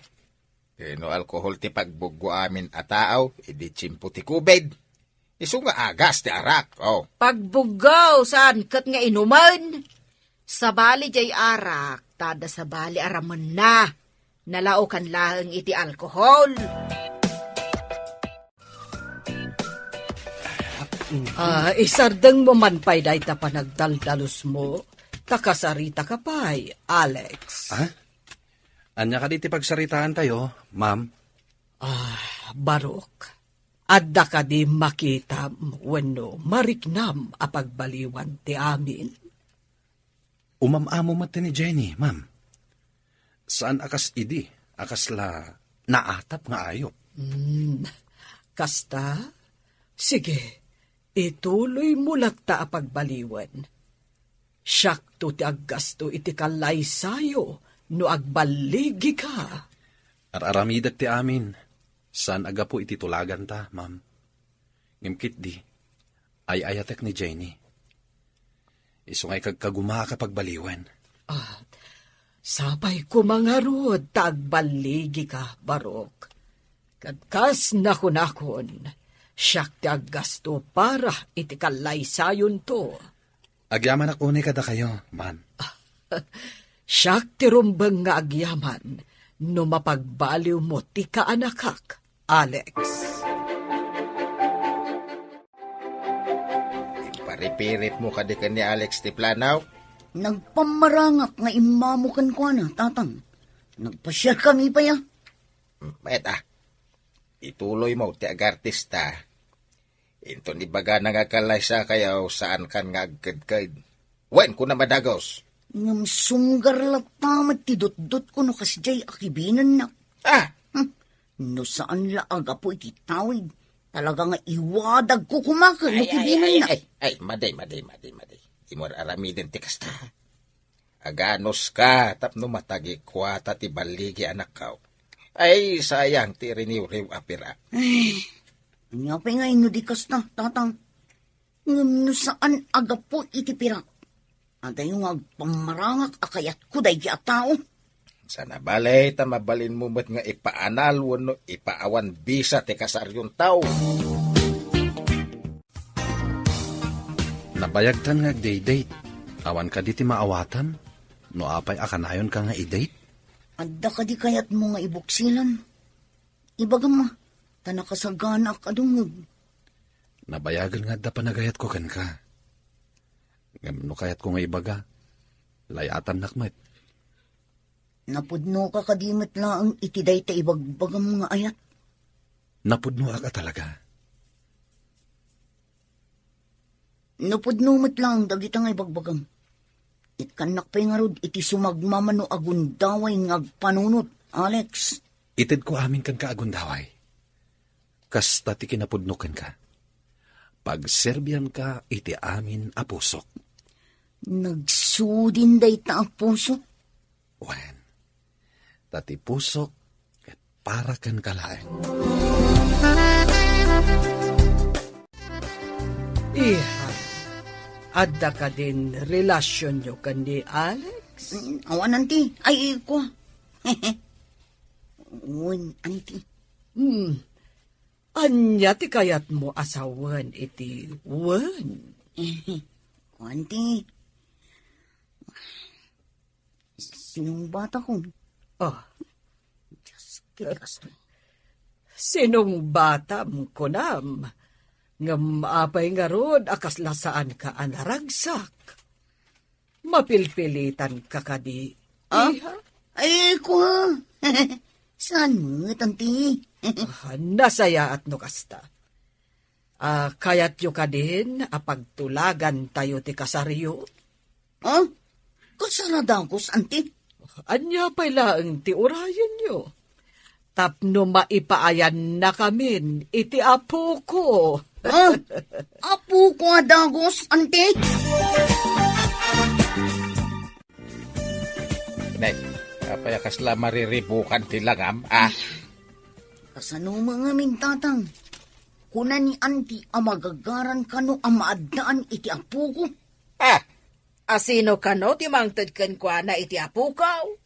no alkohol ti pagbuggo amin a tao, idi tsimpo ti kubed. Isu nga agas ti arak, oh. Pagbugaw, saan kat nga inuman? Sa bali jay arak, tada sa bali araman na. Nalao kan lahang iti alkohol. Isardeng mo man pa'y dahi ta panagdaldalos mo. Takasarita ka pa'y, Alex. Ha? Anya ka diti pagsaritaan tayo, ma'am? Barok. Adda ka di makita wenno mariknam a pagbaliwan ti amin. Umamamo mati ni Jenny, ma'am. Saan akas idi? Akas la naatap nga ayo. Kasta? Sige, ituloy mo lakta a pagbaliwan. Siyak to ti aggasto iti kalay sayo no agbaligi ka. Araramidag ti amin. Saan aga po iti tulagan ta, ma'am? Ngimkit di, ay ayatek ni Jenny. Isungay kagkaguma ka pagbaliwan. Sabay ko mga rod, tagbaligi ka, Barok. Kadkas nakon, siyak ti aggasto para iti kalay sayon to. Agyaman ako ni kada kayo, man. Siyak ti rumbeng nga agyaman, no mapagbaliw mo ti kaanakak, Alex. Paripirit mo ka di ka ni Alex ti planaw? Nagpamarangak nga imamukan ko na, tatang. Nagpasyar kami pa ya. Ituloy mo ti agartista. Into ni baga nagakalay sa kayaw saan kan nga agkadkad. Wen ko na madagos. Ngam sunggar latamat ti dot-dot ko no kasjay akibinan na. No saan la aga po iti tawid. Talaga nga iwadag ko kumakan no kibinan na. Ay, maday. Imor aramidin ti kasta. Aganos ka, tapno matagi kwata ti baligi anak kao. Ay, sayang ti riniw-riw apira. Nga pa nga inudikas na, tatang. Ngam no saan aga po iti pirak. Ada yung agpamarangak akayat ko dahi a tao. Sana balay, tamabalin mo ba't nga ipaanal, wano ipaawan bisa ti kasaryon tao. Nabayagtan nga day-date. Awan ka di ti maawatan. No apay akanayon ka nga i-date. Adda ka di kayat mo nga ibuksilan. Ibagam ma, tanakasaganak adungog. Nabayagan nga da panagayat ko kan ka. No kayat ko nga ibaga. Layatan nakmet. Napudno ka kadimit lang itiday ta ibagbagam nga ayat. Napudno ka talaga. Napudno met lang dagita nga ibagbagam. Itkanak pa nga rod iti sumagmamano agundaway nga agpanunot, Alex. Itid ko amin kang kaagundaway. Kasta ti kinapudnukan ka. Pagserbian ka, iti amin a pusok. Nagsudin day ta ang puso. Wen, tati pusok, ket para kan kalaeng. Iha, adda ka din relasyon nyo kan ni Alex? Awan nanti, ay ko. Uwan, anti. Anya ti kayat mo asawan iti wen. Anti. Sinong bata ko? Oh, Diyos, kitas. sinong bata mo kunam? Ngam apay nga rod, akas lasaan ka anaragsak. Mapilpilitan ka kadi. Iha? Ay ko. Saan mo, tanti? Nasaya at nukasta. Kayat yo ka din, apagtulagan tayo ti kasaryo. Kasaradagos, anti? Anya pa'y laang ti urayan nyo. Tapno maipaayan na kamin, iti apo ko. Apo ko adagos, anti? Nay, apay kasla mariribukan ti langam, Kasano mga mintatang? Kuna ni anti amagagaran kano amaadaan iti apo ko? Asino kano ti mangtad kan kwa na iti apo ko?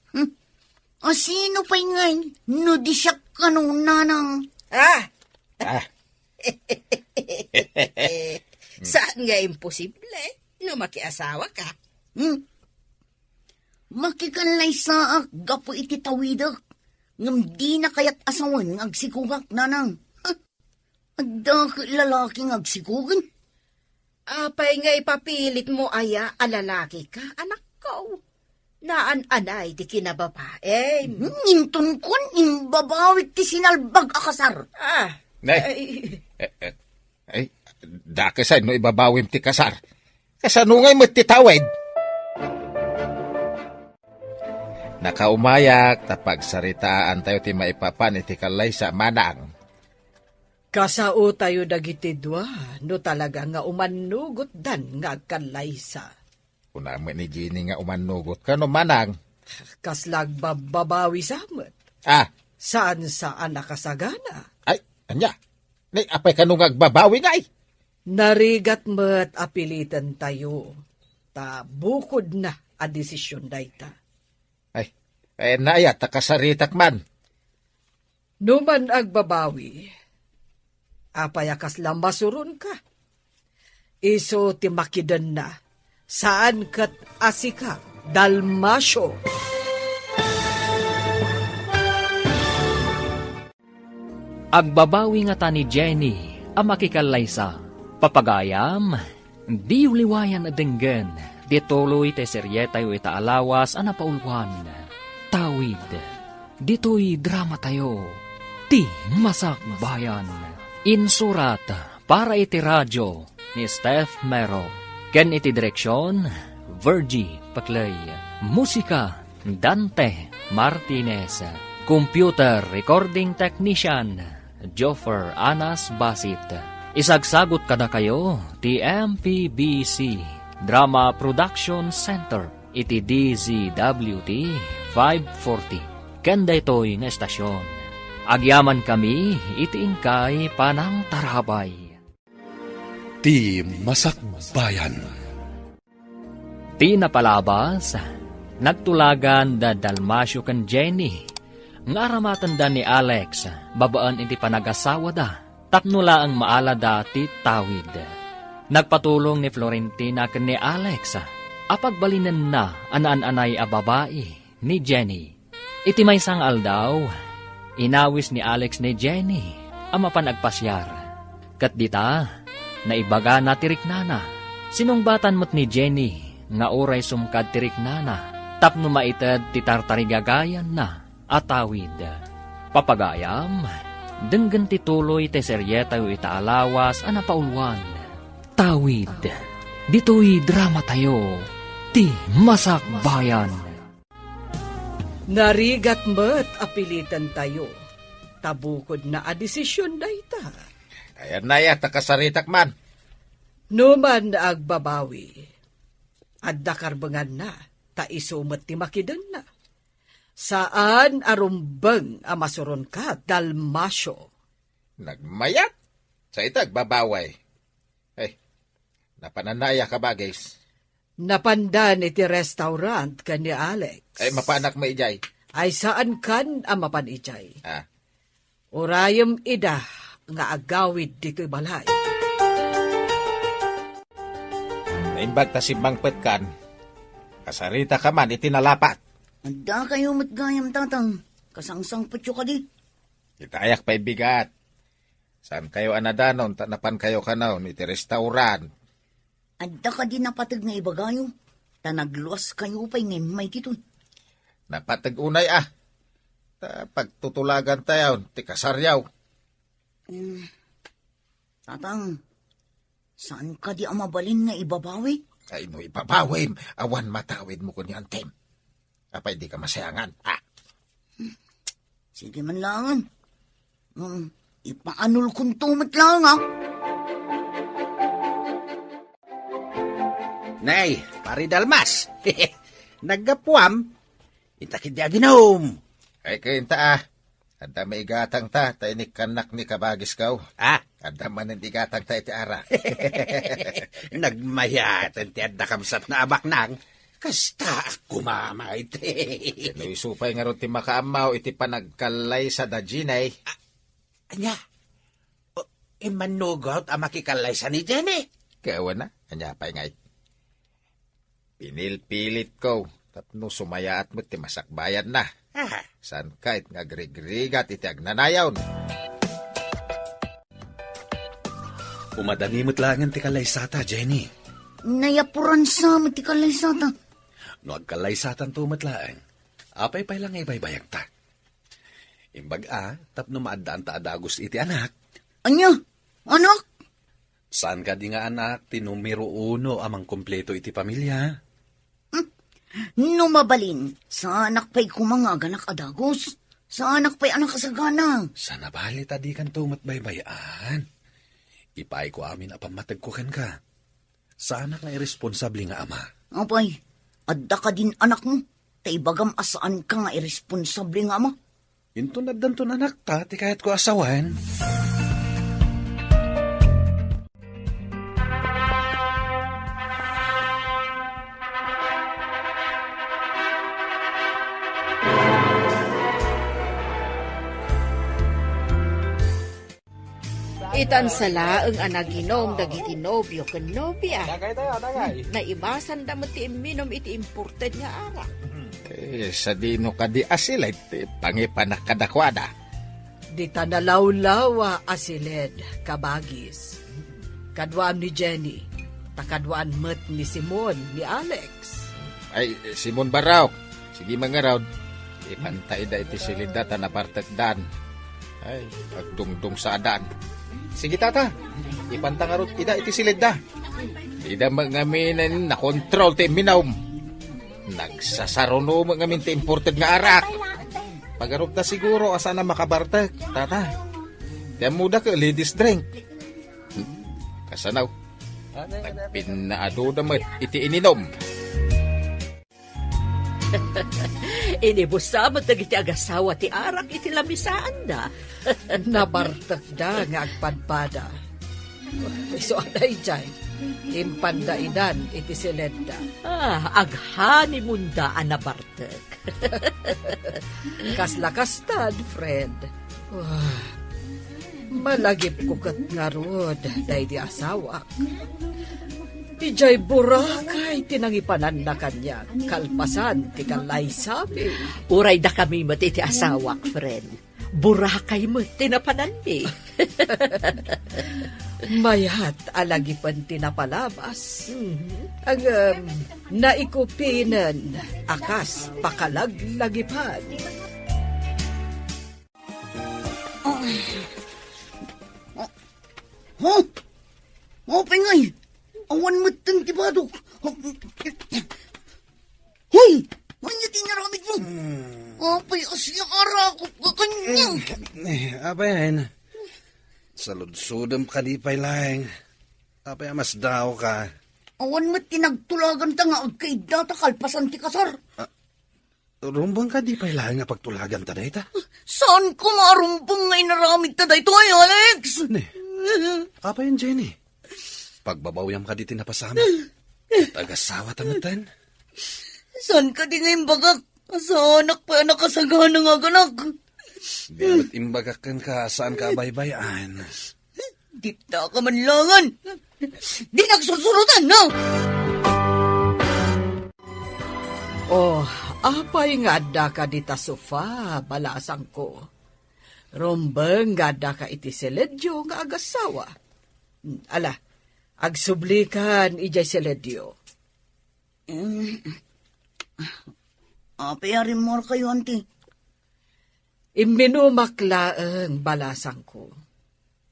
Asino pa'y ngay? No di siya kano nanang? Saan nga imposible? No makiasawa ka? Makikanlay saak, gapo iti tawidak. Ngam di na kayat asawan agsikugak nanang. Adda lalaking agsikugin. Apay nga ipapilit mo aya alalaki ka, anak ko. Naan-anay di kinababae. Inton kun, imbabawit ti sinalbag akasar. Nay, dakasay no ibabawim ti kasar. Kasanungay mo ti tawid. Nakaumayak, tapagsaritaan tayo ti maipapan iti kalay sa manang. Kasao tayo dagiti dua, no talaga nga umanugot dan nga kalaysa. Kunaman ni Jenny nga umanugot ka no manang. Kaslag babawi samet. Saan nakasagana? Ay, anya. Nay, apay ka nung agbabawi nga ay. Narigat met apilitan tayo. Ta bukod na a desisyon dayta. Ay, naya, takasaritak man. Numan agbabawi, apayakas lang masurun ka. Iso ti makidan na, saan kat asika, dalmasyo. Agbabawi nga ta ni Jenny, ang makikalaysa. Papagayam, di uliwayan adenggen, di tuloy te seryetay o itaalawas ang napaulwan. Tawid, dito'y drama tayo, ti Masak Bayan. Insurat para iti radyo ni Steph Mero. Ken iti direksyon, Virgie Paclay. Musika, Dante Martinez. Computer recording technician, Joffer Anas Basit. Isagsagot kada kayo, ti MPBC Drama Production Center. Iti DZWT 540. Kanda ito'y nga estasyon. Agyaman kami, iti ingkay panang tarabay. Ti Masak Bayan. Ti napalabas, nagtulagan da Dalmasyo kan Jenny. Nga aramatan da ni Alex, babaan iti panagasawa da. Tapnula ang maala dati tawid. Nagpatulong ni Florentina kan ni Alex, apagbalinan na anaan-anay a babae ni Jenny. Iti may sang aldaw, inawis ni Alex ni Jenny ang mapanagpasyar. Kat dita, naibaga na tiriknana. Sinungbatan mo't ni Jenny, nga oray sumkad tiriknana. Tapno maitad titartarigagayan na atawid. Papagayam, denggan tituloy te seryeta o itaalawas ang napaulwan. Tawid, dito'y drama tayo. Ti Masak Bayan. Narigat met apilitan tayo. tabukod na adesisyon da ita. Ayan na ya, takasaritak man. Numan agbabawi, at dakarbangan na, ta isumat ti makidan na. Saan arumbang amasuron ka, Dalmasyo? Nagmayat? Sa itag babaway. Napananaya ka bagay. Napandan iti restaurant ka ni Alex. Ay, mapanak maijay. Ay saan kan ang mapanijay? Ah. Urayam ida nga agawid dito'y balay. Naimbag ta si Mang Petkan. Kasarita ka man, itinalapat. Anda kayo matgayam, tatang. Kasangsang putyo ka di. Itayak pa'y bigat. Saan kayo anadanon, tanapan kayo kanaon, iti restaurant. Anda ka di napatag nga ibagayo. Tanagluwas kayo pa'y ngayon may titoy. Napatag unay pagtutulagan tayo, ti kasaryaw. Tatang, saan ka di amabalin nga ibabawi? Ay no, ipabawim, awan matawid mo ko ni Antem. Apay di ka masayangan. Sige man langan. Ipaanul kong tumat lang, Nay, pari Dalmas. Naggapuam. Itakid ya ginom. Ay kainta Anda may igatang ta, tainik kanak ni kabagis kaw. Anda man hindi igatang ta iti ara. Nagmayatan ti adda kamsat na abak nang. Kasta ako mamay te. Kano isupay nga ron ti makaamaw iti panagkalay sa dajinay. Anya, imanugot ang makikalay sa ni Jenny. Kawan na, anya pa'y ngay. Pinilpilit ko, tapno sumayaat mo ti masakbayan na. San kahit nga grig-grigat iti agnanayaw. Umadanimot langan ti kalaysata, Jenny. Nayapuran sa ti kalaysata. No agkalaysatan tumatlaang, apay pay lang ibay-bayag ta. Imbag tapno maadaan ta adagos iti anak. Anya? Anak? Saan ka di nga anak, ti numero 1 amang kompleto iti pamilya? No mabalin, sa anak pa'y kumangag anak adagos. Sa anak pa'y anak kasagana. Sa nabali ta di kan tumatbaybayan. Ipay ko amin apamatag ko kan ka. Sa anak na irresponsable nga ama. Apay, adda ka din anak mo. Taibagam asaan ka nga irresponsable nga ama. Intunad danton anak ta, ti kahit ko asawan. Itansala ang anaginom dagiti nobyo ken nobya. Dagay tayo, dagay. Naibasan damo ti iminom iti imported nga arak. Sa dino ka di asil, iti pangipanak kadakwada. Di tanalawlawa asiled kabagis. Kadwaan ni Jenny, takadwaan met ni Simon, ni Alex. Ay, Simon Baraw, sige mga raw, ipantay da iti silida tanapartekdan. Ay, agdungdung sa adan. Sige tata, ipantangarot ida iti silida. Ida magaminan na kontrol ti minawm. Nagsasaruno magamin ti imported nga arak. Pagarup na siguro asa na makabartek, tata. Diyan muda ka ladies drink. Kasanaw, nagpinaado naman iti ininom. Inibusamot na iti agasawa ti arak iti lamisaan na. Nabartak da nga agpadpada. So anay dyan, impanda idan iti silenda. Aghani munda anabartek. Kaslakastad, friend. Malagip ko kat nga rod, dahi di asawak. Ijay burakay tinangipanan na kanya, kalpasan ti kalay sabi. Uray da kami mat iti asawak, friend. Burakay mo tinapanan mi. Mayat alagipan tinapalabas. Ang naikupinan, akas pakalaglagipan. Pingay! Awan mo itong tibadok. Hoy! Ano tinaramit mo? Apay asya ara ko kanyang. Abayan. Salud-sudam ka di pa'y laing. Apay mas daw ka. Awan mo't tinagtulagan ta nga agkaid data kalpasan ti kasar. Rumbang ka di pa'y laing nga pagtulagan ta na ita. Saan ko marumbong nga inaramid ta dito ay, Alex? Ne, apayan Jenny. Pagbabawyam ka di tinapasama. Tagasawa tamatan. Saan ka di ngayon bagak? Sa anak pa anak kasagana nga ganak. Di ba't imbagakan ka saan ka baybayan? Di ta ka manlangan. Di nagsusurutan, no? Oh, apay nga da ka dita sofa, balasang ko. Rombeng nga da ka iti seledyo nga agasawa. Ala, agsublikan ijay seledyo. Apayarin mo kayo, auntie. Iminumaklaang balasang ko.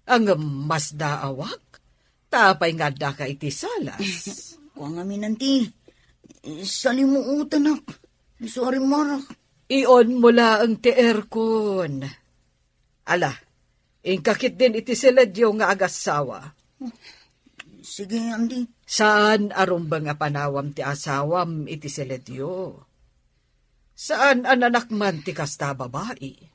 Ang mas daawak, tapay nga da ka iti salas. Kuang amin, auntie. Salimuutan ak. Sorry, Marak. Iyon mula ang teerkon. Ala, ingkakit din iti seledyo nga agasawa. Sige, auntie. Saan arumbang nga panawam ti asawam iti seledyo? Saan ang anak man ti kasta babae?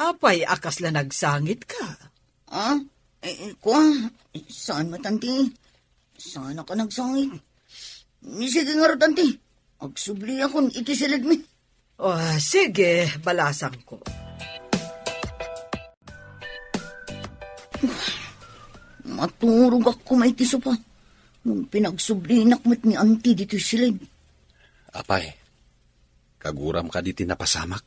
Apay akas la nagsangit ka? Kuang, saan mo, auntie? Saan ka nagsangit? Sige nga rin, auntie. Agsubli akong iti silid mi. Sige, balasang ko. Maturog ako may tiso pa. Nung pinagsublinak mo't ni auntie dito silid. Apay, kaguram ka di tinapasamak.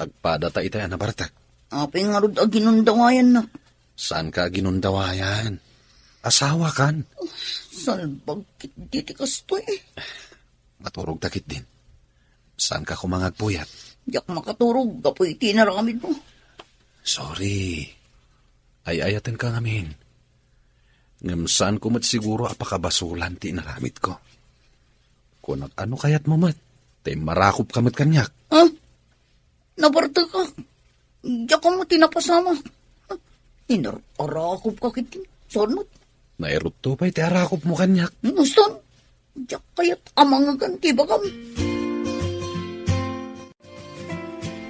Agpada ta itay anabartak. Apay nga rin ginundawayan na. Saan ka ginundawayan? Asawa kan. Salbag kit diti kastoy. Maturog takit din. Saan ka kumangagpuyat? Yak makaturog, kapoy tinaramid mo. Sorry. Ay-ayatin ka ngamin. Ngamsaan ko mat siguro apakabasulan ti naramid ko. Kung ano kayat mo mat, tay marakop ka mat kanyak. Nabarta ka. Diyak ka mo tinapasama. Inarakop ka kitin. Sonot. Nairot to pa'y ti arakop mo kanyak. Nuston. Diyak kayat amang aganti ba kam?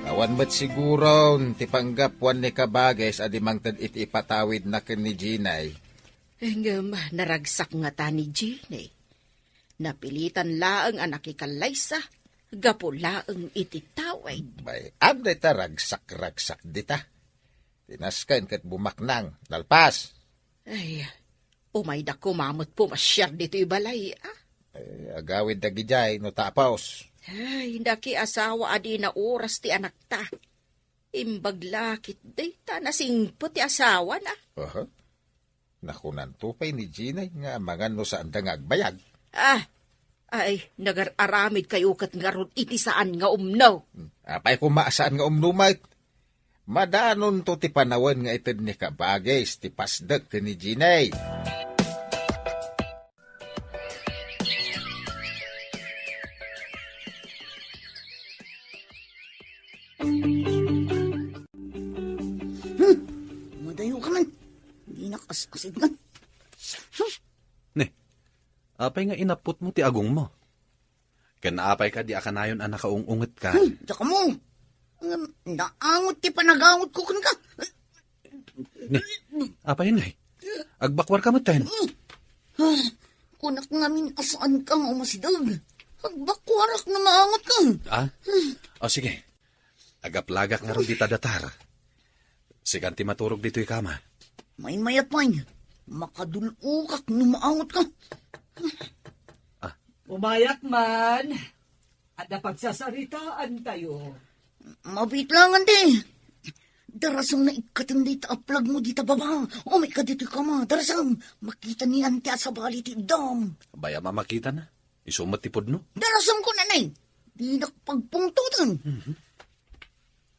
Awan ba't siguro ti panggapwan ni Kabages adimang tad iti ipatawid na ken ni Ginay. Naragsak nga ta ni Ginay. Napilitan laang anak ikalaysa, gapo laang iti tawid. Bay, abday ta ragsak-ragsak dita. Tinaskan kat bumaknang, nalpas. Ay, umay da kumamot po masyar dito ibalay, Agawid da gijay no tapaos. Ay, daki asawa adi na oras ti anak ta. Imbaglakit day ta nasingpo ti asawa na. Nakunan tupay ni Ginay nga mangan no saan da nga agbayag. Ay, nagar-aramid kayo kat nga ron iti saan nga umnaw. Apay kumaasaan nga umnumay. Madanon to ti panawan nga itid ni Kabages ti pasdag ti ni Ginay. Madayo ka man. Hindi nakasasid man. Ne, apay nga inapot mo ti agong mo. Kanaapay ka di akanayon ang nakaungungot ka. Diyak mo. Naangot ti panagangot ko kan ka. Ne, apay nga agbakwar ka matan. Kunak ngamin asaan kang umasidag. Agbakwarak na maangot ka. Sige. Agaplagak nga ron di tadatar. Siganti maturog dito kama. May mayat man. Makadulukak na maangot ka. Umayat man. Ada pagsasaritaan tayo. Mabit lang, ante. Darasang na ikatindi ta aplag mo dita baba. O may kadito ka ma. Darasang makita ni ante at sabali ti dam. Baya mamakita na. Isumat tipod no. Darasang ko nanay. Di nakapagpungtutan.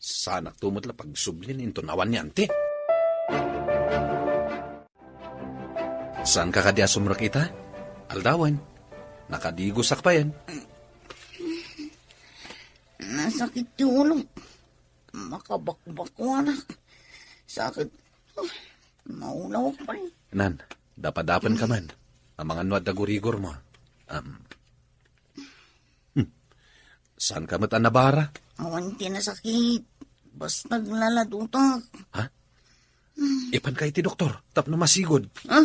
Sanak tumot la pagsublin into nawan ni ante. Saan ka kadi asumra kita? Aldawan. Nakadigosak pa yan. Sakit yung ulo. Makabakbak ko, anak. Sakit. Maulaw pa rin. Nan, dapadapan ka man. Ang mga nuwad na gurigor mo. Saan ka mata nabara? Awan ti na sakit. Basta naglaladutak. Ha? Ipan kay ti doktor. Tapno masigod. Ha?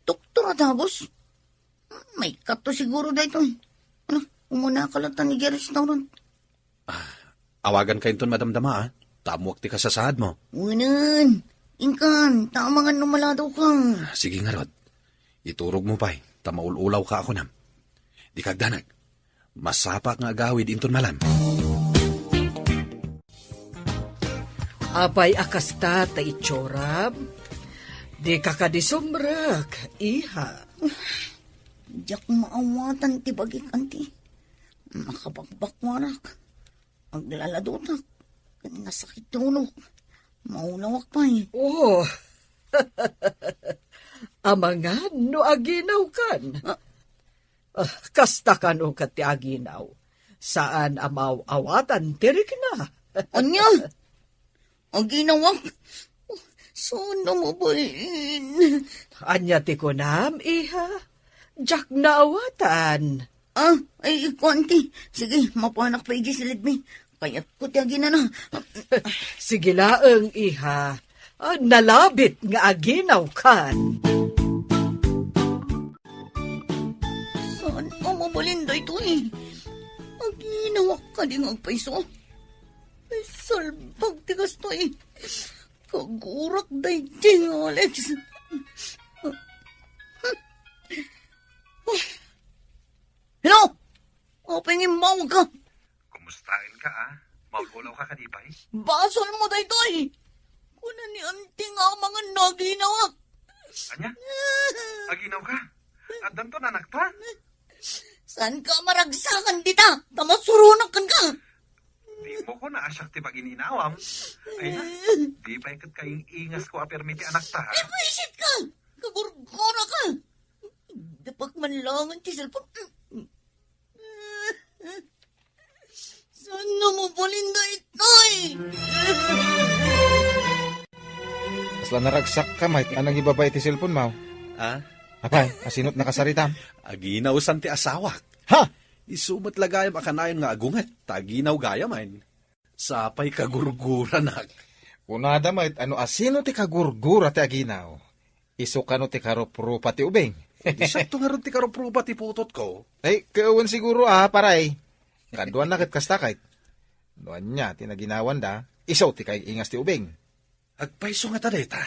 Doktor atagos? May kato siguro dito. Ano, umuna ka lang ni Jerry Snowron. Awagan kayo ton madamdama, ha? Tamuak ti kasasahad mo. Unan. Inkan, tama nga numaladaw ka. Sige nga, Rod. Iturog mo pa'y. Tamaululaw ka ako nam. Di kagdanag. Masapak nga agawid inton malam. Apay akasta ta itsorab. Di kakadisumrak, iha. Diyak maawatan ti bagik anti. Makabagbak mo anak. Maglaladutak. Nasakit yung ulo. Maulawak pa eh. Oh. Amangan no aginaw kan. Kasta ka no kat ti aginaw. Saan amaw awatan tirik na. Anya? Aginawak? Saan mo ba Anya ti kunam, iha. Jak na awatan. Ay, konti. Sige, mapanak pa silid mi. Kaya ko ti agina. Sige laeng, iha. Nalabit nga aginaw kan. Saan ka mabalinda ito eh? Aginawak ka di nga paiso. Ay, salbag tigas to eh. Kagurak day ding, Alex. Hello? Opengin mo ka. Kumustahin ka, ah? Maululaw ka kadipay? Basol mo day to eh. Kuna ni anting ang mga naginawak. Anya? Aginaw ka? At danto na nakta? Saan ka maragsakan dita? Tamasurunakan ka. Di mo ko na asyak ti pag-ininawam. Ay na, di pa ikat kaing ingas ko apermiti anak ta. Isit ka! Kagurgura ka! Dapat manlangan ti cellphone. Saan na mo balinda ito'y? Asla naragsak ka, Mike. Anong ibabay ti cellphone mo? Ah? Apay, asinot nakasaritam. Aginaw san ti asawak. Ha? Isumat lagayam akanayon nga agungat. Taginaw gayaman. Sapay kagurgura nak. Unada, Mike. Ano asino ti kagurgura ti aginaw? Iso ka no ti karoprupa ti ubeng. Di sakto nga ron ti karoprupa ti putot ko. Ay, kauwan siguro paray. Kaduan nakit kastakait. Doan niya, tinaginawan da, isaw ti kay ingas ti ubeng. Agpaiso nga tadeta.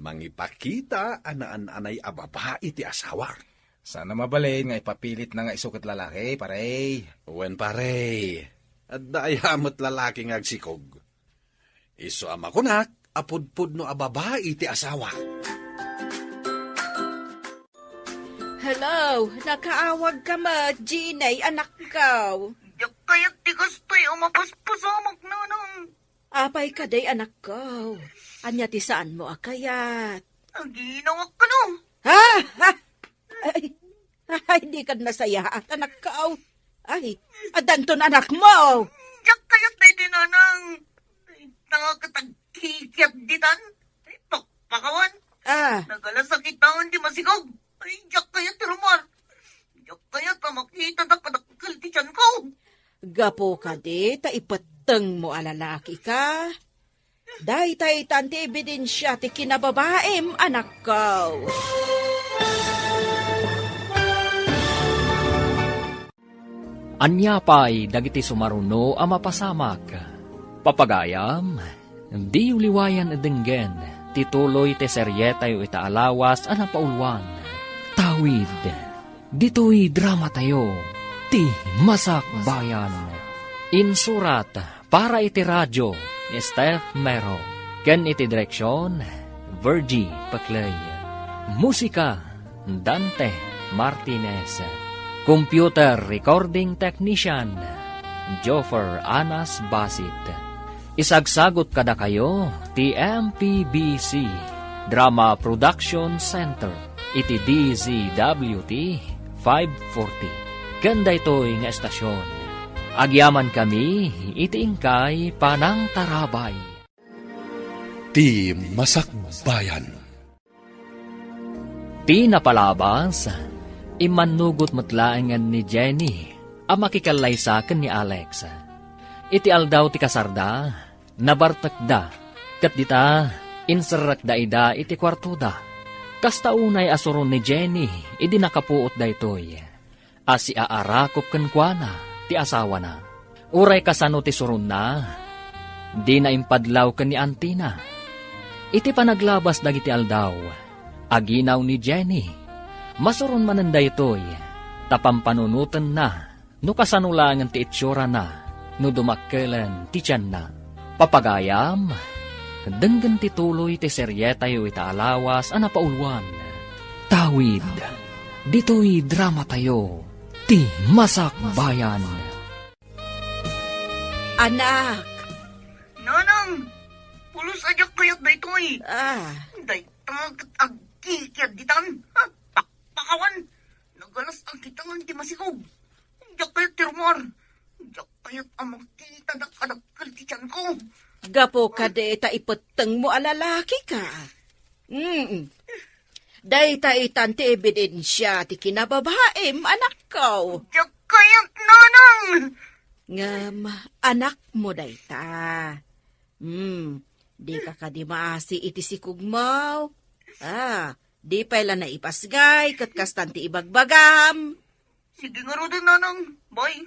Mangipakita anaan-anay ababae ti asawa. Sana mabalin nga ipapilit na nga isukit lalaki, paray. Uwen paray. At dayamot lalaki nga agsikog. Iso ama kunak, apudpud no ababae ti asawa. Hello, nakaawag ka ma, Ginay, anak ko. Yak kayak ti kastoy umapaspasamak na nang. Apay ka day, anak ko. Anya ti saan mo akayat? Aginawak ka no. Ha? Ay, di ka nasaya at anak ko. Ay, adanton anak mo. Yak kayak na itinanang. Nakakatagkikiat ditan. Ay, pakpakawan. Nagalasakit na hindi masigog. Ay, yak kayak tirumar. Yak kayak makita na kadakal ti tiyan ko. Gapo ka di, taipatang mo alalaki ka. Dahi tayo tanti ebidensya ti kinababaem, anak ko. Anya pa'y dagiti sumaruno ang mapasamak. Papagayam, di uliwayan edenggen, tituloy te seryetayo itaalawas ang napaulwan. Tawid, dito'y drama tayo, ti Masak Bayan. Insurat para iti radyo ni Steph Mero, ken iti direksyon, Virgie Paclay. Musika, Dante Martinez. Computer Recording Technician, Joffer Anas Basit. Isagsagot kada kayo, TMPBC, Drama Production Center, iti DZWT 540. Kanda ito'y nga estasyon. Agyaman kami, itiingkay panang tarabay. Ti Masakbayan. Ti napalabas, imanugot matlaangan ni Jenny, ang makikalaysakan ni Alex. Iti aldaw ti kasarda, nabartakda, kat dita, insarakda ida iti kwartuda. Kasta unay asuron ni Jenny, idi nakapuot da itoy. Asi aarakop kenkwana, ti asawa na. Uray kasano ti surun na, di na impadlaw ken ni Antina. Iti panaglabas dagiti aldaw, aginaw ni Jenny, masuron mananda itoy, tapampanunuten na, no kasanulangan ti itsura na, no dumakkelan ti tiyan na. Papagayam, denggen ti tuloy ti seryeta yu itaalawas a napaulwan. Tawid, dito'y drama tayo, ti Masakbayan. Anak! Nanang, pulos ajak kayat da ito eh. Day tagat agkikyad ditan. Pakawan, nagalas ang kitangan di masikog. Jak kayat tirmar. Jak kayat amang kita dakadakal ti tiyan ko. Gapo ka de ta ipeteng mo alalaki ka. Day ta itan ti ebidensya ti kinababaem anak ko. Jak kayat nanang. Ngam, anak mo day ta. Di ka kadimaasi iti sikugmaw. Di pala na ipasgay kat kastan ti ibagbagam. Sige nga ro din nanang. Bye.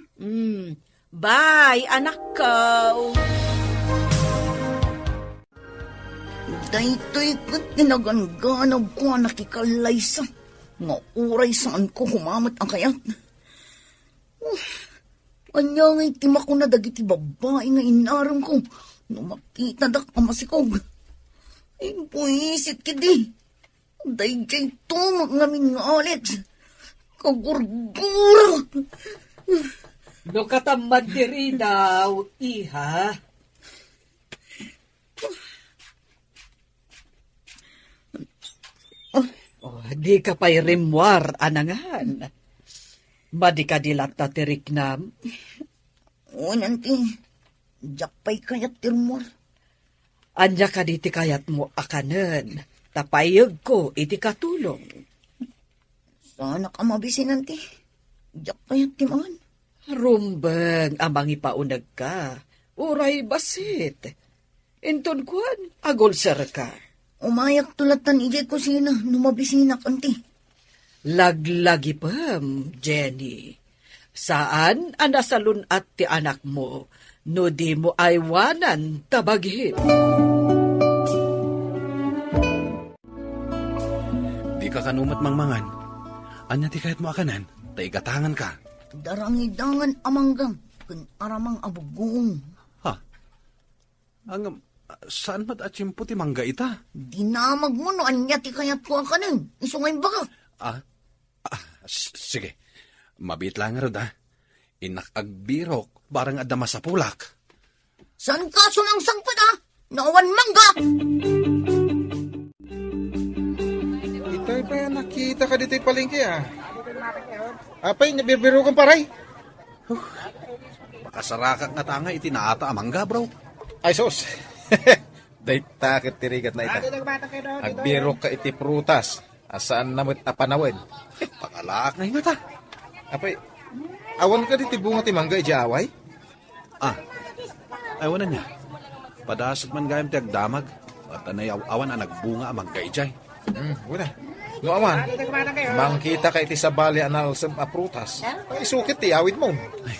Bye, anak ko. Daytoy kat tinaganganag ko nakikalaysa. Nga uray saan ko humamat ang kayat. Anya nga'y tima ko na dagiti babae nga inaram ko. No makita dak amasikog. Ay puisit kidi. Dayjay tumag ngamin nga Alex. Kagurgura. No katamad diri daw, iha. Di ka pa'y rimwar, anangan. Madi ka dilat na tirik na. O nanti, jakpay kayat tirmor. Anya ka di ti kayat mo akanen. Tapayag ko, iti katulong. Sana ka mabisi nanti. Jakpayat timan. Rumbeng, amang ipaunag ka. Uray basit. Inton kuan, agol sir ka. Umayak tulatan ijay ko sina, numabisina kanti. Laglagi pam, Jenny. Saan anasalun at ti anak mo, no di mo aywanan tabaghin? Di ka kanumat mangmangan. Anya ti kahit mo akanan, taigatangan ka. Darangidangan amanggang, kun aramang abugong. Ha? Saan mat atsimpo ti mangga ita? Dinamag mo no anya ti kayat ko akanan, isungay baga. Sige. Mabit lang nga rin, Inakagbirok, barang adama sa pulak. San kaso ng sangpad, Nawan mangga! Itay pa yan, nakita ka dito'y palengke, Apay, nabibiro kang paray. Makasarakak nga tanga itinaata amangga, bro. Ay, sus. Day takit tirigat na ita. Agbiro ka iti prutas. Asaan namit apanawin. Pangalaak na hingata. Apay, awan ka diti bunga ti mangga iti away? Ayaw na niya. Padasot man gayam ti agdamag. At awan ang nagbunga amang kaijay. Wala. No awan, mangkita ka iti sa bali analsam a prutas. Ay, sukit ti awid mo. Ay,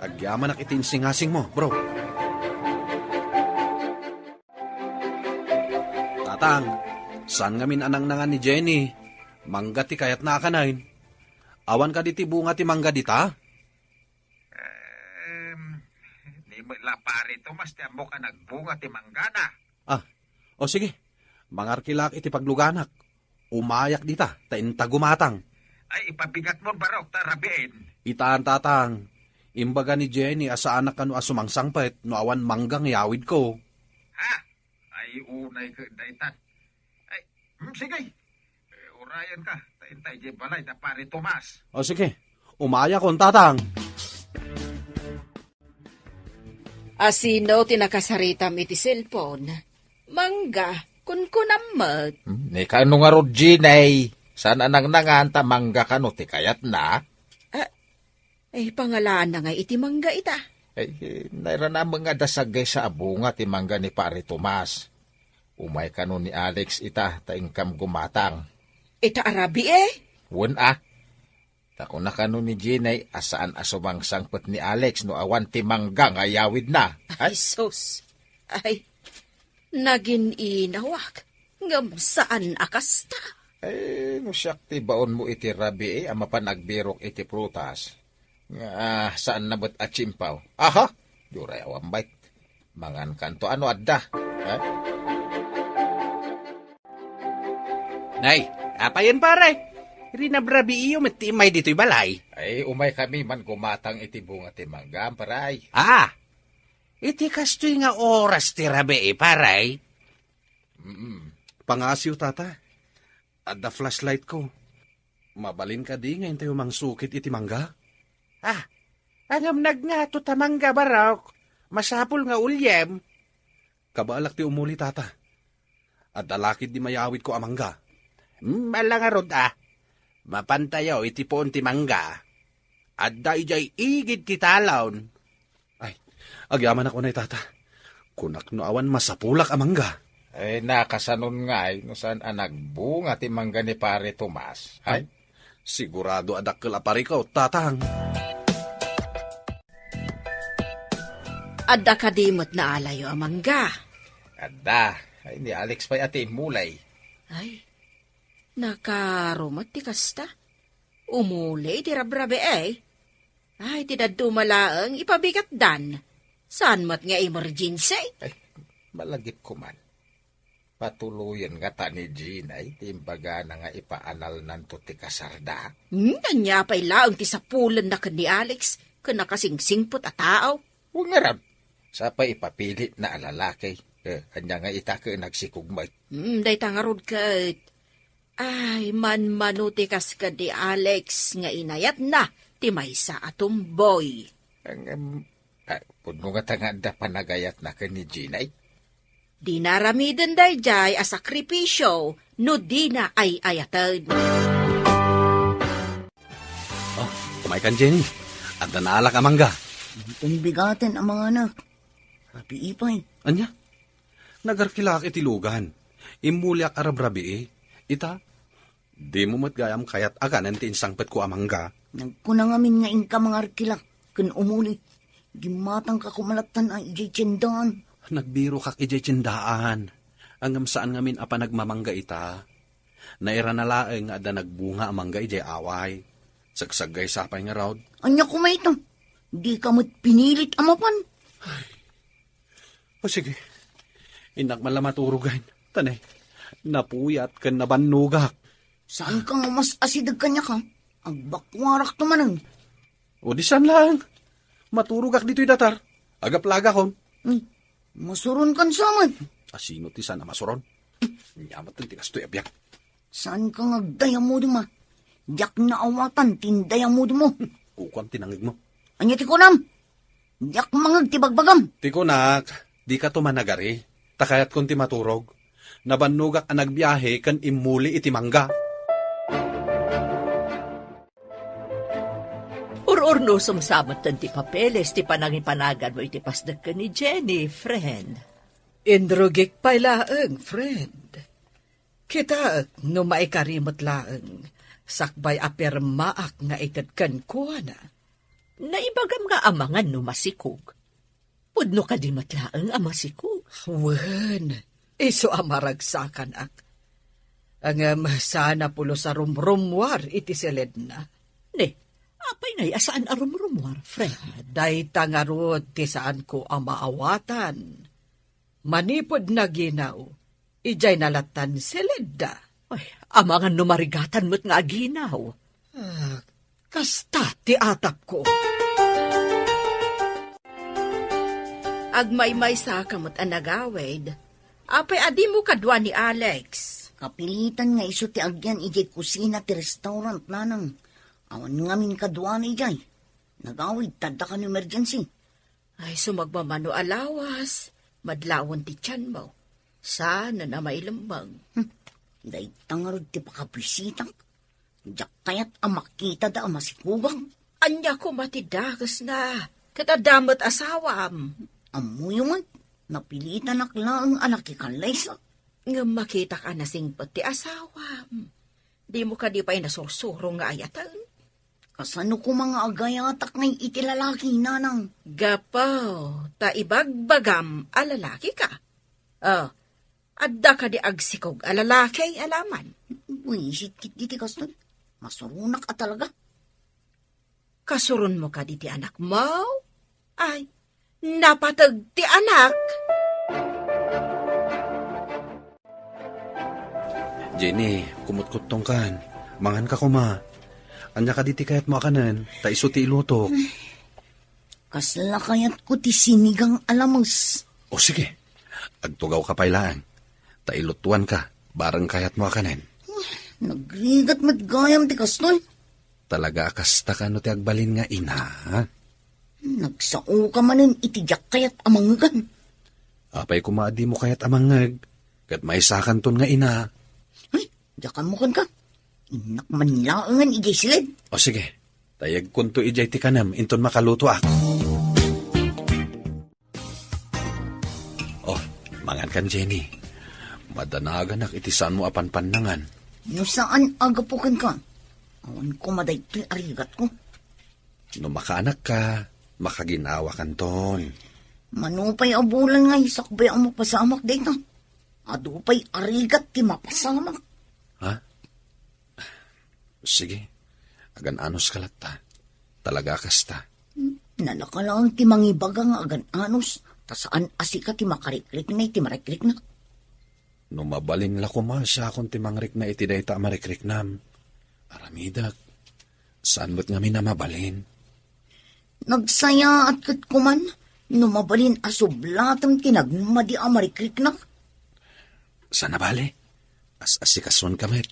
agyaman ak itinsingasing mo, bro. Tatang, saan ngamin anang nangan ni Jenny? Mangga ti kayat na akanain. Awan ka diti bunga ti mangga dita? Di mo lapari to, mas tiambo ka nagbunga ti manggana. O sige, mangarkilak iti pagluganak. Umayak dita, tainta gumatang. Ay, ipabigat mo barok, tarabiin. Itaan tatang, imbaga ni Jenny asa anak kanu asumangsangpet no awan manggang yawid ko. Ha? Ay, unay ka, daitan. Ay, sige. Urayan ka, taintay di balay na pari Tomas. O sige, umaya kon tatang. Asino tinakasaritam iti cellphone? Mangga, kunkunamot. Ni kano nga rod, Ginay. Saan anang nanganta mangga kano, ti kayat na? Ay, pangalaan na nga iti mangga ita. Ay, naira na mga dasagay sa abunga ti mangga ni Pare Tomas. Umay kano ni Alex ita, taingkam gumatang. Ita arabi eh. Wen Tako na kano ni Ginay, asaan asumang sangpet ni Alex no awan ti mangga nga yawid na. Ay, sus. Ay, nagin inawak. Ngam saan akasta? Eh, no siyak ti baon mo iti rabi ama pa nagbirok iti prutas. Nga, saan nabot at chimpaw? Aha, duray awang bait. Mangan kanto ano adda. Nay, apa yan pare? Rinabrabi iyo matimay dito'y balay. Ay, umay kami man gumatang iti bunga ti mangga, paray. Iti kastoy nga oras ti rabi paray. Pangasiw, tata. Adda flashlight ko. Mabalin ka di ngayon tayo mangsukit iti mangga. Angam nagngato ta mangga barok. Masapul nga ulyem. Kabaalak ti umuli, tata. Adda lakid di mayawid ko amangga. Malang arod Mapantayaw iti poon ti mangga. Adda ijay igid ti talon. Ay, agyaman ako na tata. Kunak no awan masapulak amangga. Ay, nakasanon nga no saan nagbunga ti mangga ni Pare Tomas. Ay, sigurado adakkel apari ko, tatang. Adda kadimot na alayo amangga. Adda. Ay, ni Alex pa'y ati mulay. Ay, nakarumat ti kasta. Umuli ti rabrabe eh. Ay, ti dadumalaang ipabigat dan. Saan mat nga emergency? Ay, malagip ko man. Patuluyan nga ta ni Ginay, timbaga na nga ipaanal nanto ti kasarda. Kanya pa'y laang ti sapulan na ni Alex, kanakasingsingpot a tao. Huwag nga ram, sa pa ipapilit na alalaki. Kanya nga itake nagsikugmay. Day tangarod kat. Ay, manuti kas ka di Alex nga inayat na, ti maysa atong boy. Puno nga tanganda panagayat na ka ni Ginay. Di naramiden day jay a sakripisyo, no di na ay ayatan. Kumay kan, Jenny. Adda naalak amangga. Bigatan ang mga anak. Happy ipay. Anya? Nagarkilak iti lugan. Imulyak arabrabi Ita, di mo matgayam kayat aganan ti insangpet ko amangga. Nagkunangamin nga inka mga arkilak. Kun umuli. Gimatang ka kumalatan ang ijay tiyendaan. Nagbiro kak ijay tiyendaan. Angam saan ngamin apa nagmamangga ita. Naira na laeng nga ada nagbunga amangga ijay away. Sagsagay sapay nga raod. Anya kumay ito. Di ka mo't pinilit amapan. O sige. Inak malamaturugan. Tanay. Napuyat kan nabanugak. Saan ka nga mas asidag kanya ka? Ang bakwarak tumanang. O di saan lang. Maturugak dito'y datar. Agaplaga kon. Masuron kan saman. Asino ti sana masuron? Nyamat ti kastoy abyak. Saan ka nga daya mo di ma? Diyak na awatan tindaya mo di mo. Kukuan tinangig mo. Anya ti kunam? Diyak mangag ti bagbagam. Tikunak, di ka tumanagari. Takayat kon ti maturog. Nabanugak ang nagbiyahe kan imuli iti mangga. Urno sumsamat ti papeles, ti panangipanagan mo iti pasdag ka ni Jenny, friend. Indrugik pa'y laeng, friend. Kita, no maikarimot laeng, sakbay apirmaak nga itadkan ko na. Naibagam nga amangan no masikog. Pudno ka di matlaeng amasikog. Wen, iso amaragsakan ak. Ang sana pulo sa rumrumwar iti silid na. Ne, apay ngay asaan arumrumwar, friend? Day tangarod ti saan ko ang maawatan. Manipod na ginaw, ijay nalatan silid da. Ay, amangan no marigatan mo't nga ginaw. Kasta ti atap ko. Agmaymay sa kamot anagawid. Apay adi mo kadwa ni Alex. Kapilitan nga iso ti agyan ijay kusina ti restaurant nanang. Awan ngamin kadwa na ijay. Nagawid tada ka ng emergency. Ay, sumagmamano alawas. Madlawon ti tiyan mo. Sana na may lambang. Day tangarod ti pakabisitak. Diyak kaya't amakita da amasikugang. Anya ko matidakas na. Katadamat asawam. Amuyo man, napilitan akla ang anak ikanlay sa. Nga makita ka na singpot ti asawam. Di mo ka di pa'y nasursurong nga ayatan. Kasano ko mga agayatak ngay itilalaki nanang. Gapaw, ta ibagbagam alalaki ka. Adda ka di agsikog alalaki alaman. Wisit kit diti kaston. Masurunak at talaga. Kasurun mo ka di ti anak mo? Ay, napatag ti anak. Jenny, kumut-kutong kan. Mangan ka kuma. Anya ka diti kayat mo akanan, ta iso ti ilutok. Kasla kayat ko ti sinigang alamos. O sige, agtugaw ka pailaan. Ta ilutuan ka, barang kayat mo akanan. Nagrigat matgayam ti kastoy. Talaga akasta ka no ti agbalin nga ina. Nagsao ka manin itijak kayat amangagan. Apay kumaadi mo kayat amangag. Kat may sakanton nga ina. Ay, jakan mo kan ka. Inak manlaangan ijay silid. O sige, tayag kunto ijay ti kanam, inton makaluto ako. Oh, mangan kan Jenny. Madanagan itisan mo apan panangan. No saan agapukan ka? Awan ko maday ti arigat ko. No makaanak ka, makaginawa kanton. Manupay abulan nga isakbay ang mapasamak dito. Adupay arigat ti mapasamak. Ha? Sige, agan anos kalata. Talaga kasta. Nalakalang ti mangibaga nga agan anos. Tasaan asika ti makariklik na iti mariklik na. No mabalin la kumasya kung ti mangrik na iti dayta marikrik nam. Aramidak, saan ba't nga minamabalin? Nagsaya at kat kuman, no mabalin asublatam tinagmadi amariklik na. Sana bale? As-asikason kamit.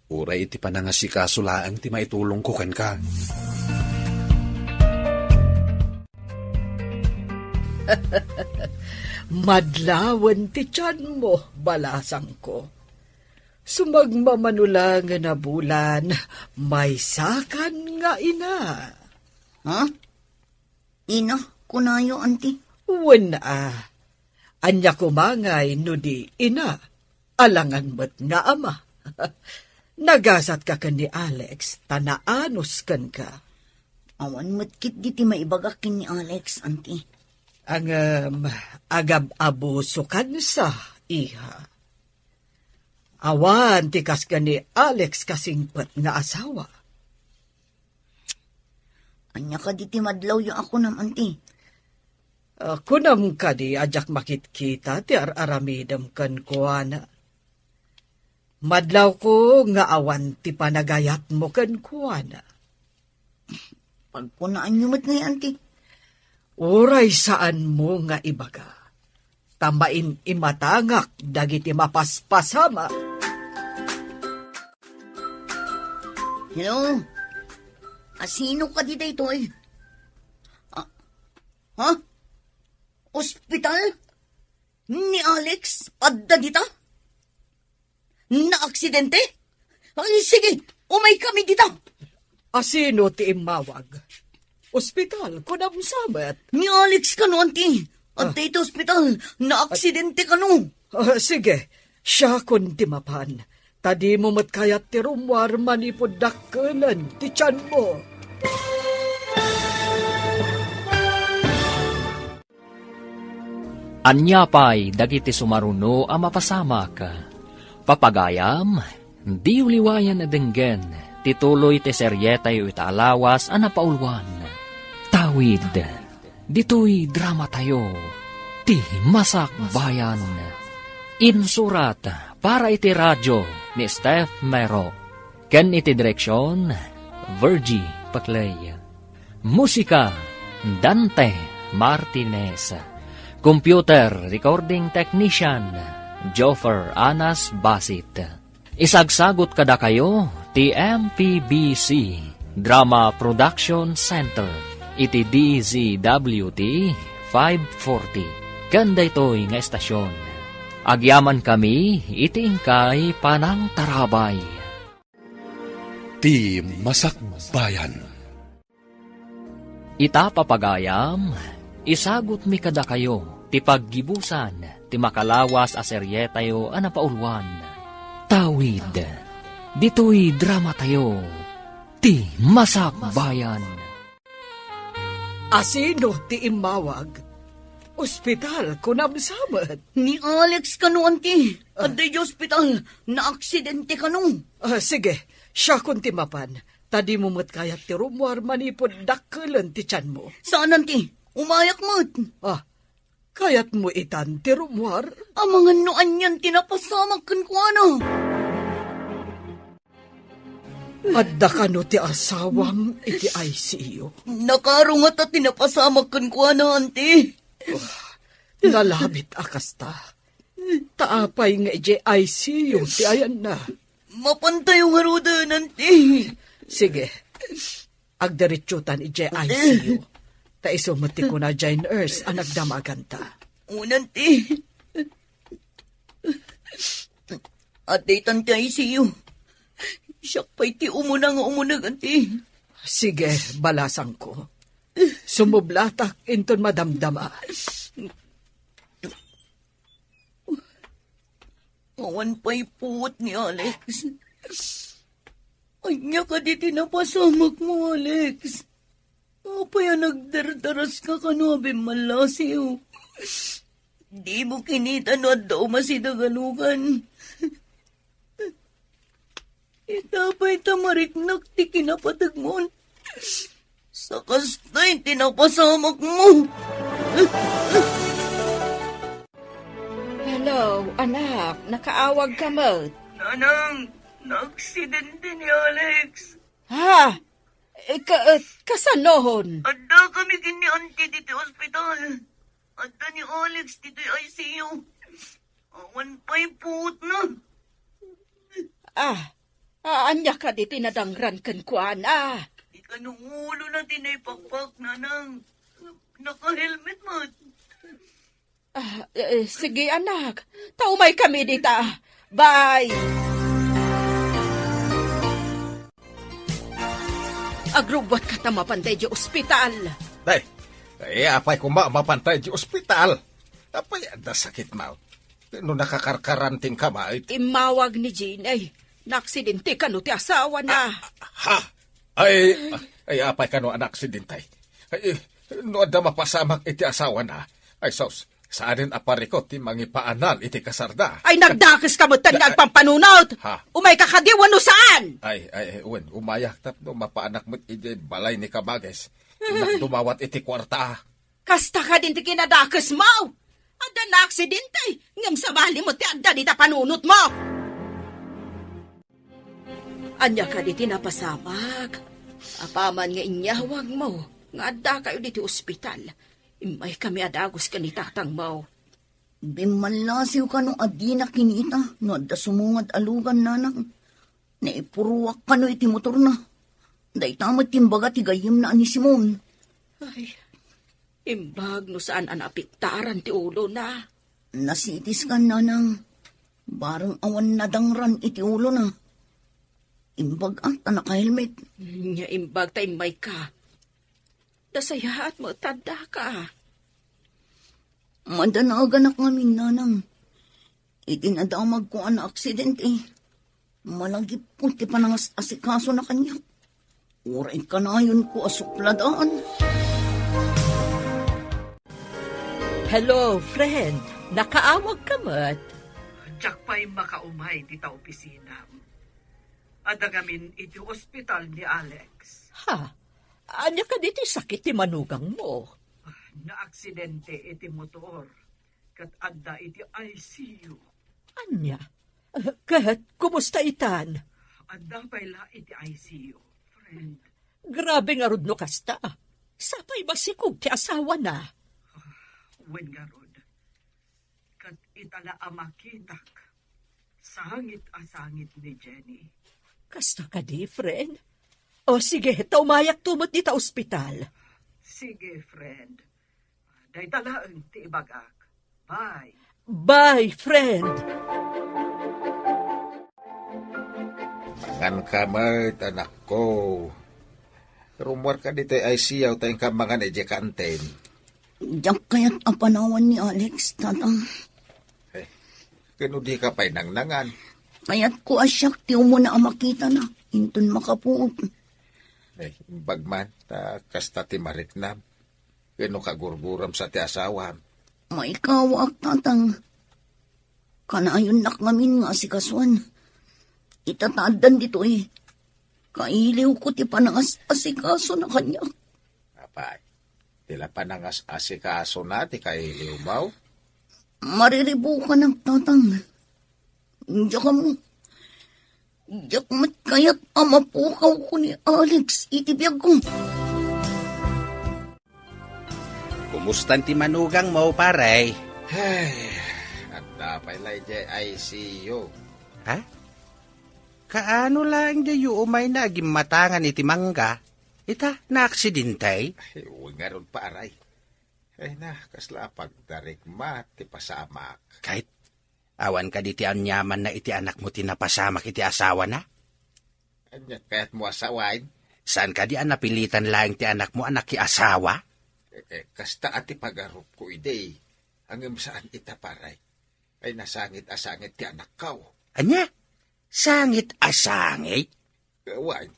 Uray iti panangasikasulaan ti maitulong ko kan ka. Madlawan ti tiyan mo, balasang ko. Sumagmamanulang na bulan, may sakan nga ina. Ha? Ina, kunayo, anti. Wala. Anya kumangay no di ina. Alangan mo't nga ama. Nagasat ka ni Alex, tanaanos kan ka. Awan matkit diti maibagakin ni Alex, anti. Ang agab-abuso kan sa iha. Awan tikas ka ni Alex kasingpat nga asawa. Anya ka diti madlaw yung ako nam, anti. Kunam ka di ajak makitkita ti aramidam kan kuana. Madlaw ko nga awan ti panagayat mo kan kuana. Pagpunaan nyo mat ngay, anti. Uray saan mo nga ibaga. Tamain imatangak dagiti mapaspasama. Hello? Asino ka dito ito eh? Ha? Ospital? Ni Alex? Adda dita? Na-aksidente? Ay, sige, umay kami dita. Asino ti imawag? Ospital, kunam sabat. Ni Alex ka no, auntie. Adda ito ospital, na-aksidente ka no. Sige, siya kun ti mapan. Tadi mo matkayat ti rumwar manipod dakkelan ti tiyan mo. Anyapay dagiti sumaruno a mapasamak. Papagayam, di uliwayan na denggen, tituloy ti seryetay itaalawas a napaulwan. Tawid, dito'y drama tayo, ti Masak Bayan. Insurat para iti radyo ni Steph Mero. Ken iti direksyon, Virgie Paclay. Musika, Dante Martinez. Computer Recording Technician, Joffer Anas Basit. Isagsagot kada kayo, TMPBC, Drama Production Center. iti DZWT 540. Ganda ito'y nga estasyon. Agyaman kami, iti ingkay Panang Tarabay. Ti Masakbayan. Ita papagayam, isagot mi kada kayo, ti paggibusan, ti makalawas a serye tayo anapaulwan. Tawid, dito'y drama tayo, ti Masakbayan. Asino ti imawag? Ospital, kunamsamat. Ni Alex kanu, anti. Aday di ospital. Na-aksidente kanu. Sige, siya kung timapan. Tadi mo mat kayat ti rumwar manipod dakkelan ti tiyan mo. Saan, anti? Umayak mo't. Kayat mo itan ti rumwar? Mga noan yan tinapasamag kan ko ano. Adda ka no ti asawam iti ICU. Nakarungat at tinapasamag kan ko ano, anti. Nalabit akasta. Taapay nga iti ICU ti ayan na. Mapantay yung haruda, anti. Sige, agdiritsutan iti ICU. Taisumati ko na dyan nurse ang nagdamaganta. Nanti. Ate, tanti ICU. Siya pa'y ti umunang anti. Sige, balasang ko. Sumublatak inton madamdama. Awan pa'y puwot ni Alex. Anya ka di tinapasamag mo, Alex. Apaya nagdardaras ka kanabi malasiw. Di mo kinita no at daw masidagalugan. Itapay tamariknak ti kinapatag mo. Sakas na'y tinapasamag mo. Hello, anak. Nakaawag ka mo. Nanang, na-aksidente ni Alex. Ha? Kasanohon? Adda kami kini auntie dito ospital. Adda ni Alex dito ICU. Awan pa'y puot na. Anya ka di tinadangran kan kuan, Di ka nung ulo na tinaypakpak, nanang. Naka-helmet mo. Sige anak, taumay kami dita. Bye! Agrubwat ka ta mapantay di ospital. Day, apay ko mapantay di ospital. Apay, ada sakit mo. No nakakarkaranting ka ba? Imawag ni Jean, naaksidente ka no ti asawa na. Ha? Ay, apay ka no anak aksidentay. No ada mapasamak iti asawa na. Ay, sos, saanin aparikot ti mangipaanal iti kasarda. Ay, nagdakis ka mo tan nagpampanunot. Ha? Umay kakadiwan no saan? Ay, umayak tap no mapaanak mo't iti balay ni Kabages. Dumawat iti kwarta. Kasta ka din ti kinadakis mo. Ada na aksidente. Ngam sabali mo ti adda di ta panunot mo. Anya ka di tinapasamag. Apaman nga inyawag mo. Nga adda kayo di ti ospital. Imay kami adagos ka ni tatang mo. Bimalasiw ka nung adi na kinita. No adda sumungad alugan nanang. Naipuruwak ka no iti motor na. Day tamat timbaga ti gayim na ani Simon. Ay, imbag no saan anapiktaran ti ulo na. Nasitis ka nanang. Barang awan nadangran iti ulo na. Imbag at naka-helmet. Nya imbag ta imay ka. Dasayahat mo, tanda ka. Madanaganak ngamin nanang. Itinadamag ko ang aksidente. Malagip po ti panangas asikaso na kanya. Uray ka na yun ko asupladaan. Hello, friend. Nakaawag ka mat? Diyak pa'y makaumay di ta opisina. Adagamin iti ospital ni Alex. Ha? Anya ka diti sakit ti manugang mo? Na-aksidente iti motor. Kat adda iti ICU. Anya? Kat, kumusta itan? Adda pa'yla iti ICU, friend. Grabe nga rod no kasta. Sapay masikog ti asawa na. Wen nga rod. Kat itala amakitak. Sangit ni Jenny. Kasta ka di, friend? O sige, taumayak tumot di ta ospital. Sige, friend. Daytalaan ti ibagak. Bye. Bye, friend. Mangan ka mat, anak ko. Rumor ka dito ay siyaw tayong kamangan ay Kanten. Diyak kaya't apanawan ni Alex, tatang. Kano di ka pa'y nangnangan. Kaya't ko asyak ti umuna ang makita na. Intun makapuot. Bagman, kasta ti mariknam. Kano ka gurguram sa ti asawam. Maikawak, tatang. Kanayon nak ngamin nga si Kaswan. Itataadan dito Kailiw ko ti panangas-asikaso na kanya. Apay, tila panangas-asikaso na ti kailiw mo? Mariribo ka ng tatang. Diyak mo. Diyak mat kaya't amapukaw ko ni Alex. Itibiyag ko. Kumustan ti manugang mo, paray? Ay, at dapay lang di ICU. Ha? Kaano lang di umay na gimatangan iti mangga? Ita, na-aksidentay? Ay, huwag nga ron paray. Ay na, kasla pagdarigma, ti pasamak. Kahit awan ka di ti anyaman na iti anak mo tinapasamak iti asawa na? Anya, kaya't mo asawain? Saan ka di napilitan lang ti anak mo anak ki asawa? Kasta ati pagarup ko ide. Hanggang saan ita paray? Ay nasangit-asangit ti anak kaw. Anya? Sangit-asangit? Kawan,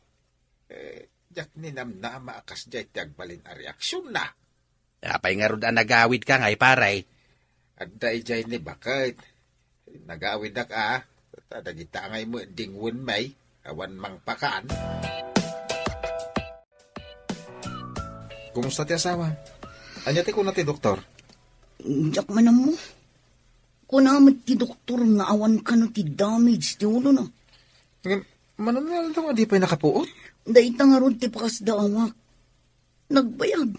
jak ninamnama akas jay ti agbalin a reaksyon na. Apay nga rod nagawid ka ngay paray. At dahi jay ni bakit? Nagawid na ka, tadagitangay mo dingwon may, awan mang pakaan. Kumusta ti asawa? Anya ti kuna ti doktor? Diyak manam mo. Kunamit ti doktor nga awan ka no ti damage ti ulo na. Mananal daw di pa'y nakapuot? Dahita nga ron ti pakas daawak. Nagbayag.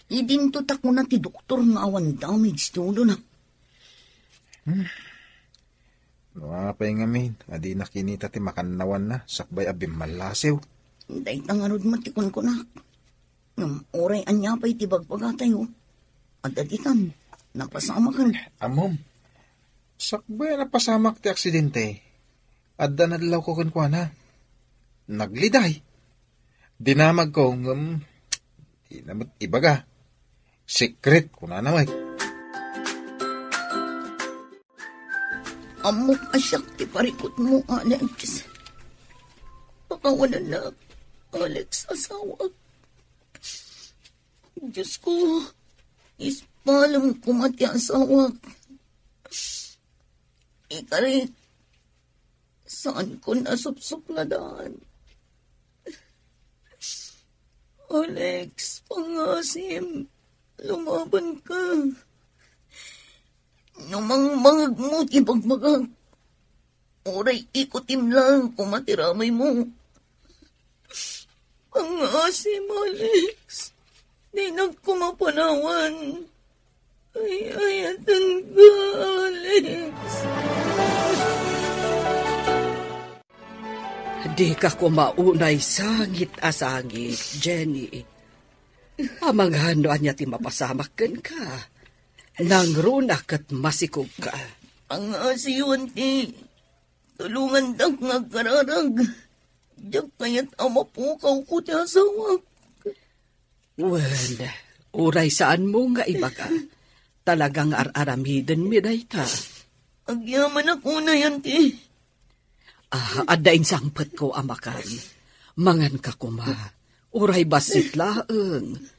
Idinto tako na ti doktor nga awan damage ti ulo na. Pa'y ngamin, adi nakinita ti makanawan na, sakbay abim malasiw. Dahita nga ron matikon ko na. Oray anya pa'y ti bagpagatay At aditan, napasama ka rin. Amom, sakbay napasamak ti aksidente. Adda na dalaw ko kunkwa na. Nagliday. Dinamag ko, di naman ibaga. Secret ko na naman. Amok asyak ti parikot mo, Alex. Pakawalan na, Alex, asawa. Diyos ko, ispalam ko mati asawa. Ikari, saan ko nasupsupladaan? Alex, pangasim, lumaban ka. Numangmangag mo, tibagmagag. Oray, ikutim lang kung matiramay mo. Pangasim, Alex. Di nagkumapanawan. Ay, ayatan ka, Alex. Di ka kumaunay sangit-asangit, Jenny. Amanghanuan niya ti mapasamakan ka. Nangrunak at masikog ka. Ang asiyon ti. Tulungan dak nga kararag. Diyak kaya't amapukaw ko ti asawa. Well, uray saan mo nga iba ka? Talagang ar-aramiden mi dayta. Agyaman ako na yan ti. Adain sangpet ko amakan. Mangan ka kuma. Uray basit laeng.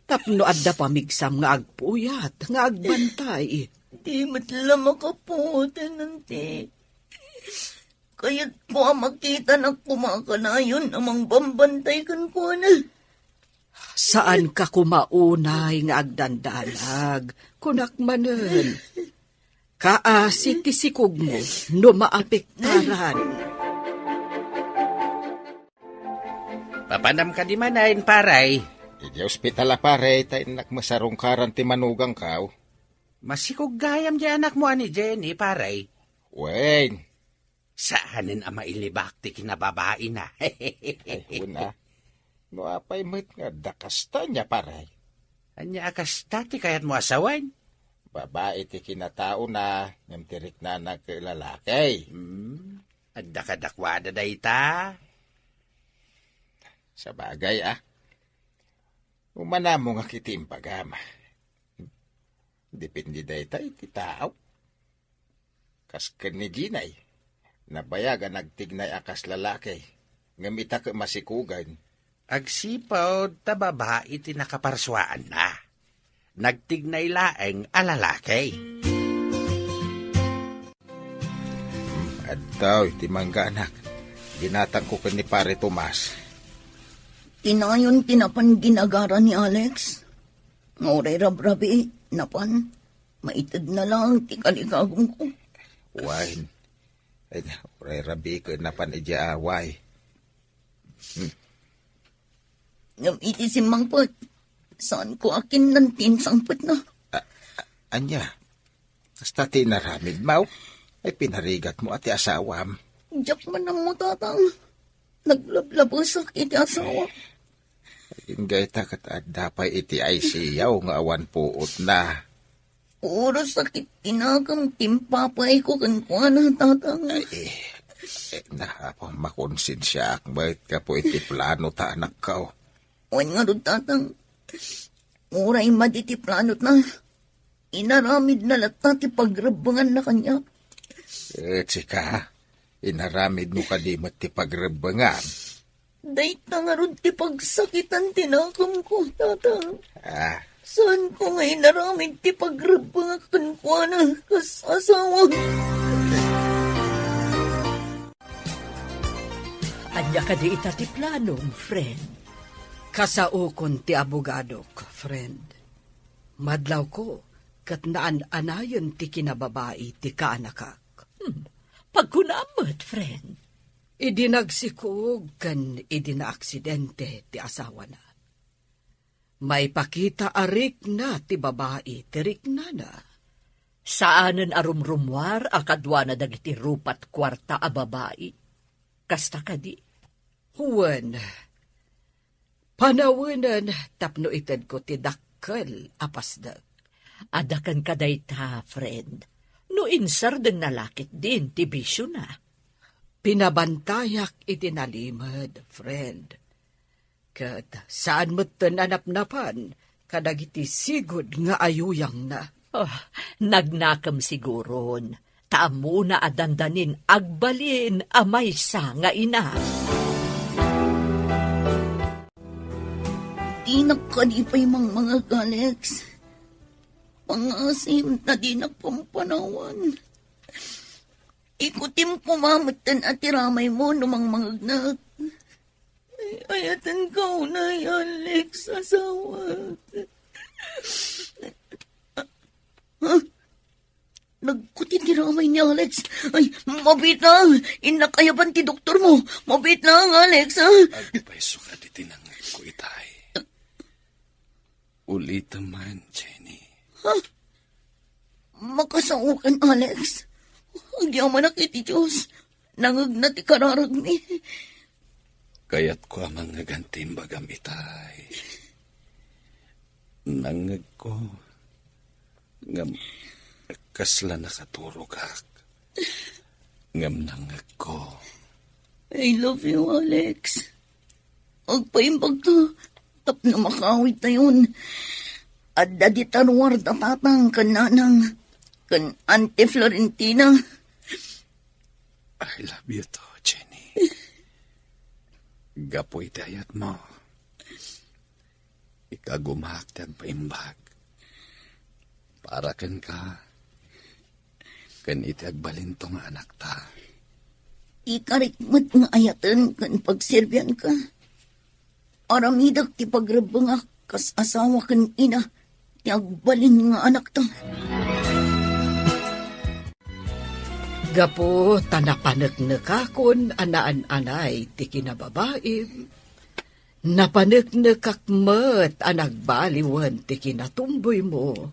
Tapno adda pamigsam nga agpuyat, nga agbantay. Di matla makaputan nanti. Kaya't ko makita na kumakanayon amang bambantay kan ko na. Saan ka kumaunay nga agdandalag, kunak manen. Kaasi ti sikog mo, no maapektaran. Papanam ka di manayin, paray. Idi ospital pare, tayo nakmasarungkaran ti manugang kaw. Masikog gayam di anak mo ani Jenny, paray. Wen. Saanin ang mailibak ti kinababae na. Una. No apay met nga dakasta niya paray. Anya akas tati kayat mo asawan? Babae ti kinatao na ngam tirik na naglalaki. At dakadakwada da ita. Sa bagay umana mo nga kitim pagama. Depende da ita iti tao. Kas ni Ginay, nabayagan nagtignay akas lalaki. Ngam ita ka masikugan. Agsipaw ta babae ti nakaparswaan na. Nagtignay laeng alalaki. At daw, iti mangga anak. Ginatang ko ni Pare Tomas. Tinayon tinapan ginagara ni Alex. Ngoray rabrabi, napan. Maitid na lang, ti kaligagong ko. Wine. Ay, oray rabi ko napan ija away. Ngam iti simangpot. Saan ko akin ng tinsangpot na? Anya, hasta tinaramid mo, ay pinarigat mo ati asawam. Diyak man ang mo tatang. Naglablabos iti asawa. Ingay takat at dapay iti ay siyaw nga awan puot na. Puro sakit tinagam timpapay ko kankwana tatang. Nahapang makonsensya akbait ka po iti plano ta anak ka. Wan nga doon tatang. Uray maditi planot na. Inaramid na lata ti pagrabangan na kanya. Tsika, inaramid mo ka di mat ti pagrabangan. Dahit na nga ron ti pagsakitan tinakam ko, tatang. Saan ko nga inaramid ti pagrabangan kankwana kas asawa? Anya ka di ita ti planong, friend. Kasaukon ti abogadok, friend. Madlaw ko, kat naan-anayon ti kinababae ti kaanakak. Pagkunamot, friend. Idinagsikog kan idinaaksidente ti asawa na. May pakita arik na ti babae tirik na na. Saanen arumrumwar akadwa na dagiti rupat kwarta a babae. Kasta kadi. Huwan, panawanan tapno ited ko ti dakkel apasdag. Adakan kaday ta, friend. No insar deng nalakit din ti bisyo na. Pinabantayak itinalimad, friend. Kat saan mo't tananap-napan kadagiti sigod nga ayuyang na. Nagnakam siguron. Taamo na adandanin agbalin amaysa nga ina. Di nakalipay mga Alex. Pangasim na di nagpampanawan. Ikutim kumamatan at tiramay mo numang mangagnak. Ayatan ka unay, Alex, asawa. Nagkuti tiramay ni Alex. Ay, mabit lang. Inakayaban ti doktor mo. Mabit lang, Alex, ha? Agpaiso ka di tinangay ko itay. Ulit man, Jenny. Ha? Makasaukan, Alex. Agyaman na kiti Diyos. Nangag na ti kararag mi. Kayat ko amang nagantim bagam itay. Nangag ko. Ngam kasla nakaturog ak. Ngam nangag ko. I love you, Alex. Agpaimbag ka. Tap na makawit na yun. At daditarwar na tatang kananang kan Auntie Florentina. I love you to, Jenny. Gapoy tayat mo. Ikagumahak tiyag paimbag. Para kan ka. Kan itiag balintong anak ta. Ikarikmat nga ayatan kan pagserbian ka. Aramidag ti pagrabang kas asawa kan ina. Tiagbalin nga anak ta. Gapo tanapanagnakakon anaan-anay ti kinababaim. Napanagnakakmat anagbaliwan ti kinatumboy mo.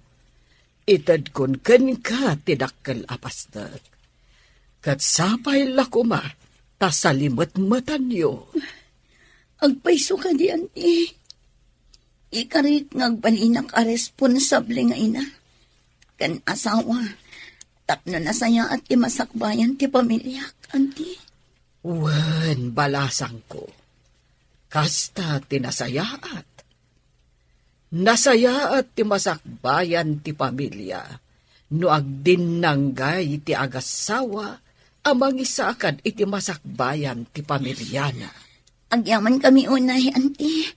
Itad kon ken ka ti dakkel apastag. Kat sapay lakuma tasalimot matan yo. Agpaiso ka di, anti. Ikarit ngagbalinak a responsable nga ina. Kan asawa, tapno na saya at imasakbayan ti pamilyak, anti. Wen, balasang ko. Kasta tinasayaat. Nasayaat ti masakbayan ti pamilya. No agdinanggay ti agasawa, amang isakad iti masakbayan ti pamilyana. Agyaman kami unay, anti.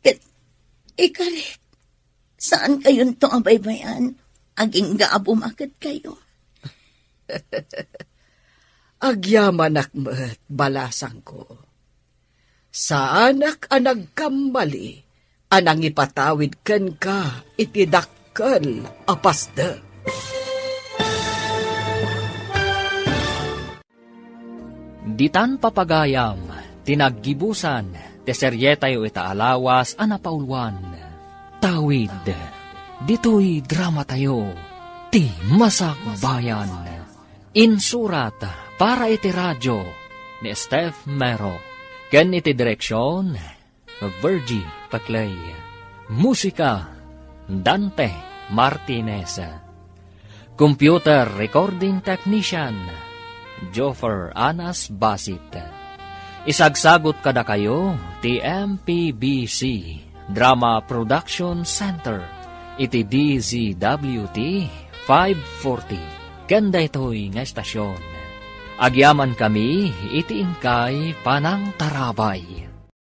Kat, ikarit, saan kayon to abaybayan? Aging gaabumakit kayo. Agyaman akmet, balasang ko. Sa anak anag kambali, anang ipatawid ken ka, itidakkel apasda. Ditan papagayam, tinaggibusan, teseryetayo itaalawas, anapaulwan. Tawid, dito'y drama tayo, ti masakbayan. Insurat, para iti radyo, ni Steph Mero. Ken iti direksyon, Virgie Paclay. Musika, Dante Martinez. Computer Recording Technician, Joffer Anas Basit. Isagsagot kada kayo, ti MPBC Drama Production Center, iti DZWT 540. Kanda ito'y nga estasyon. Agyaman kami, iti ingkay panang tarabay.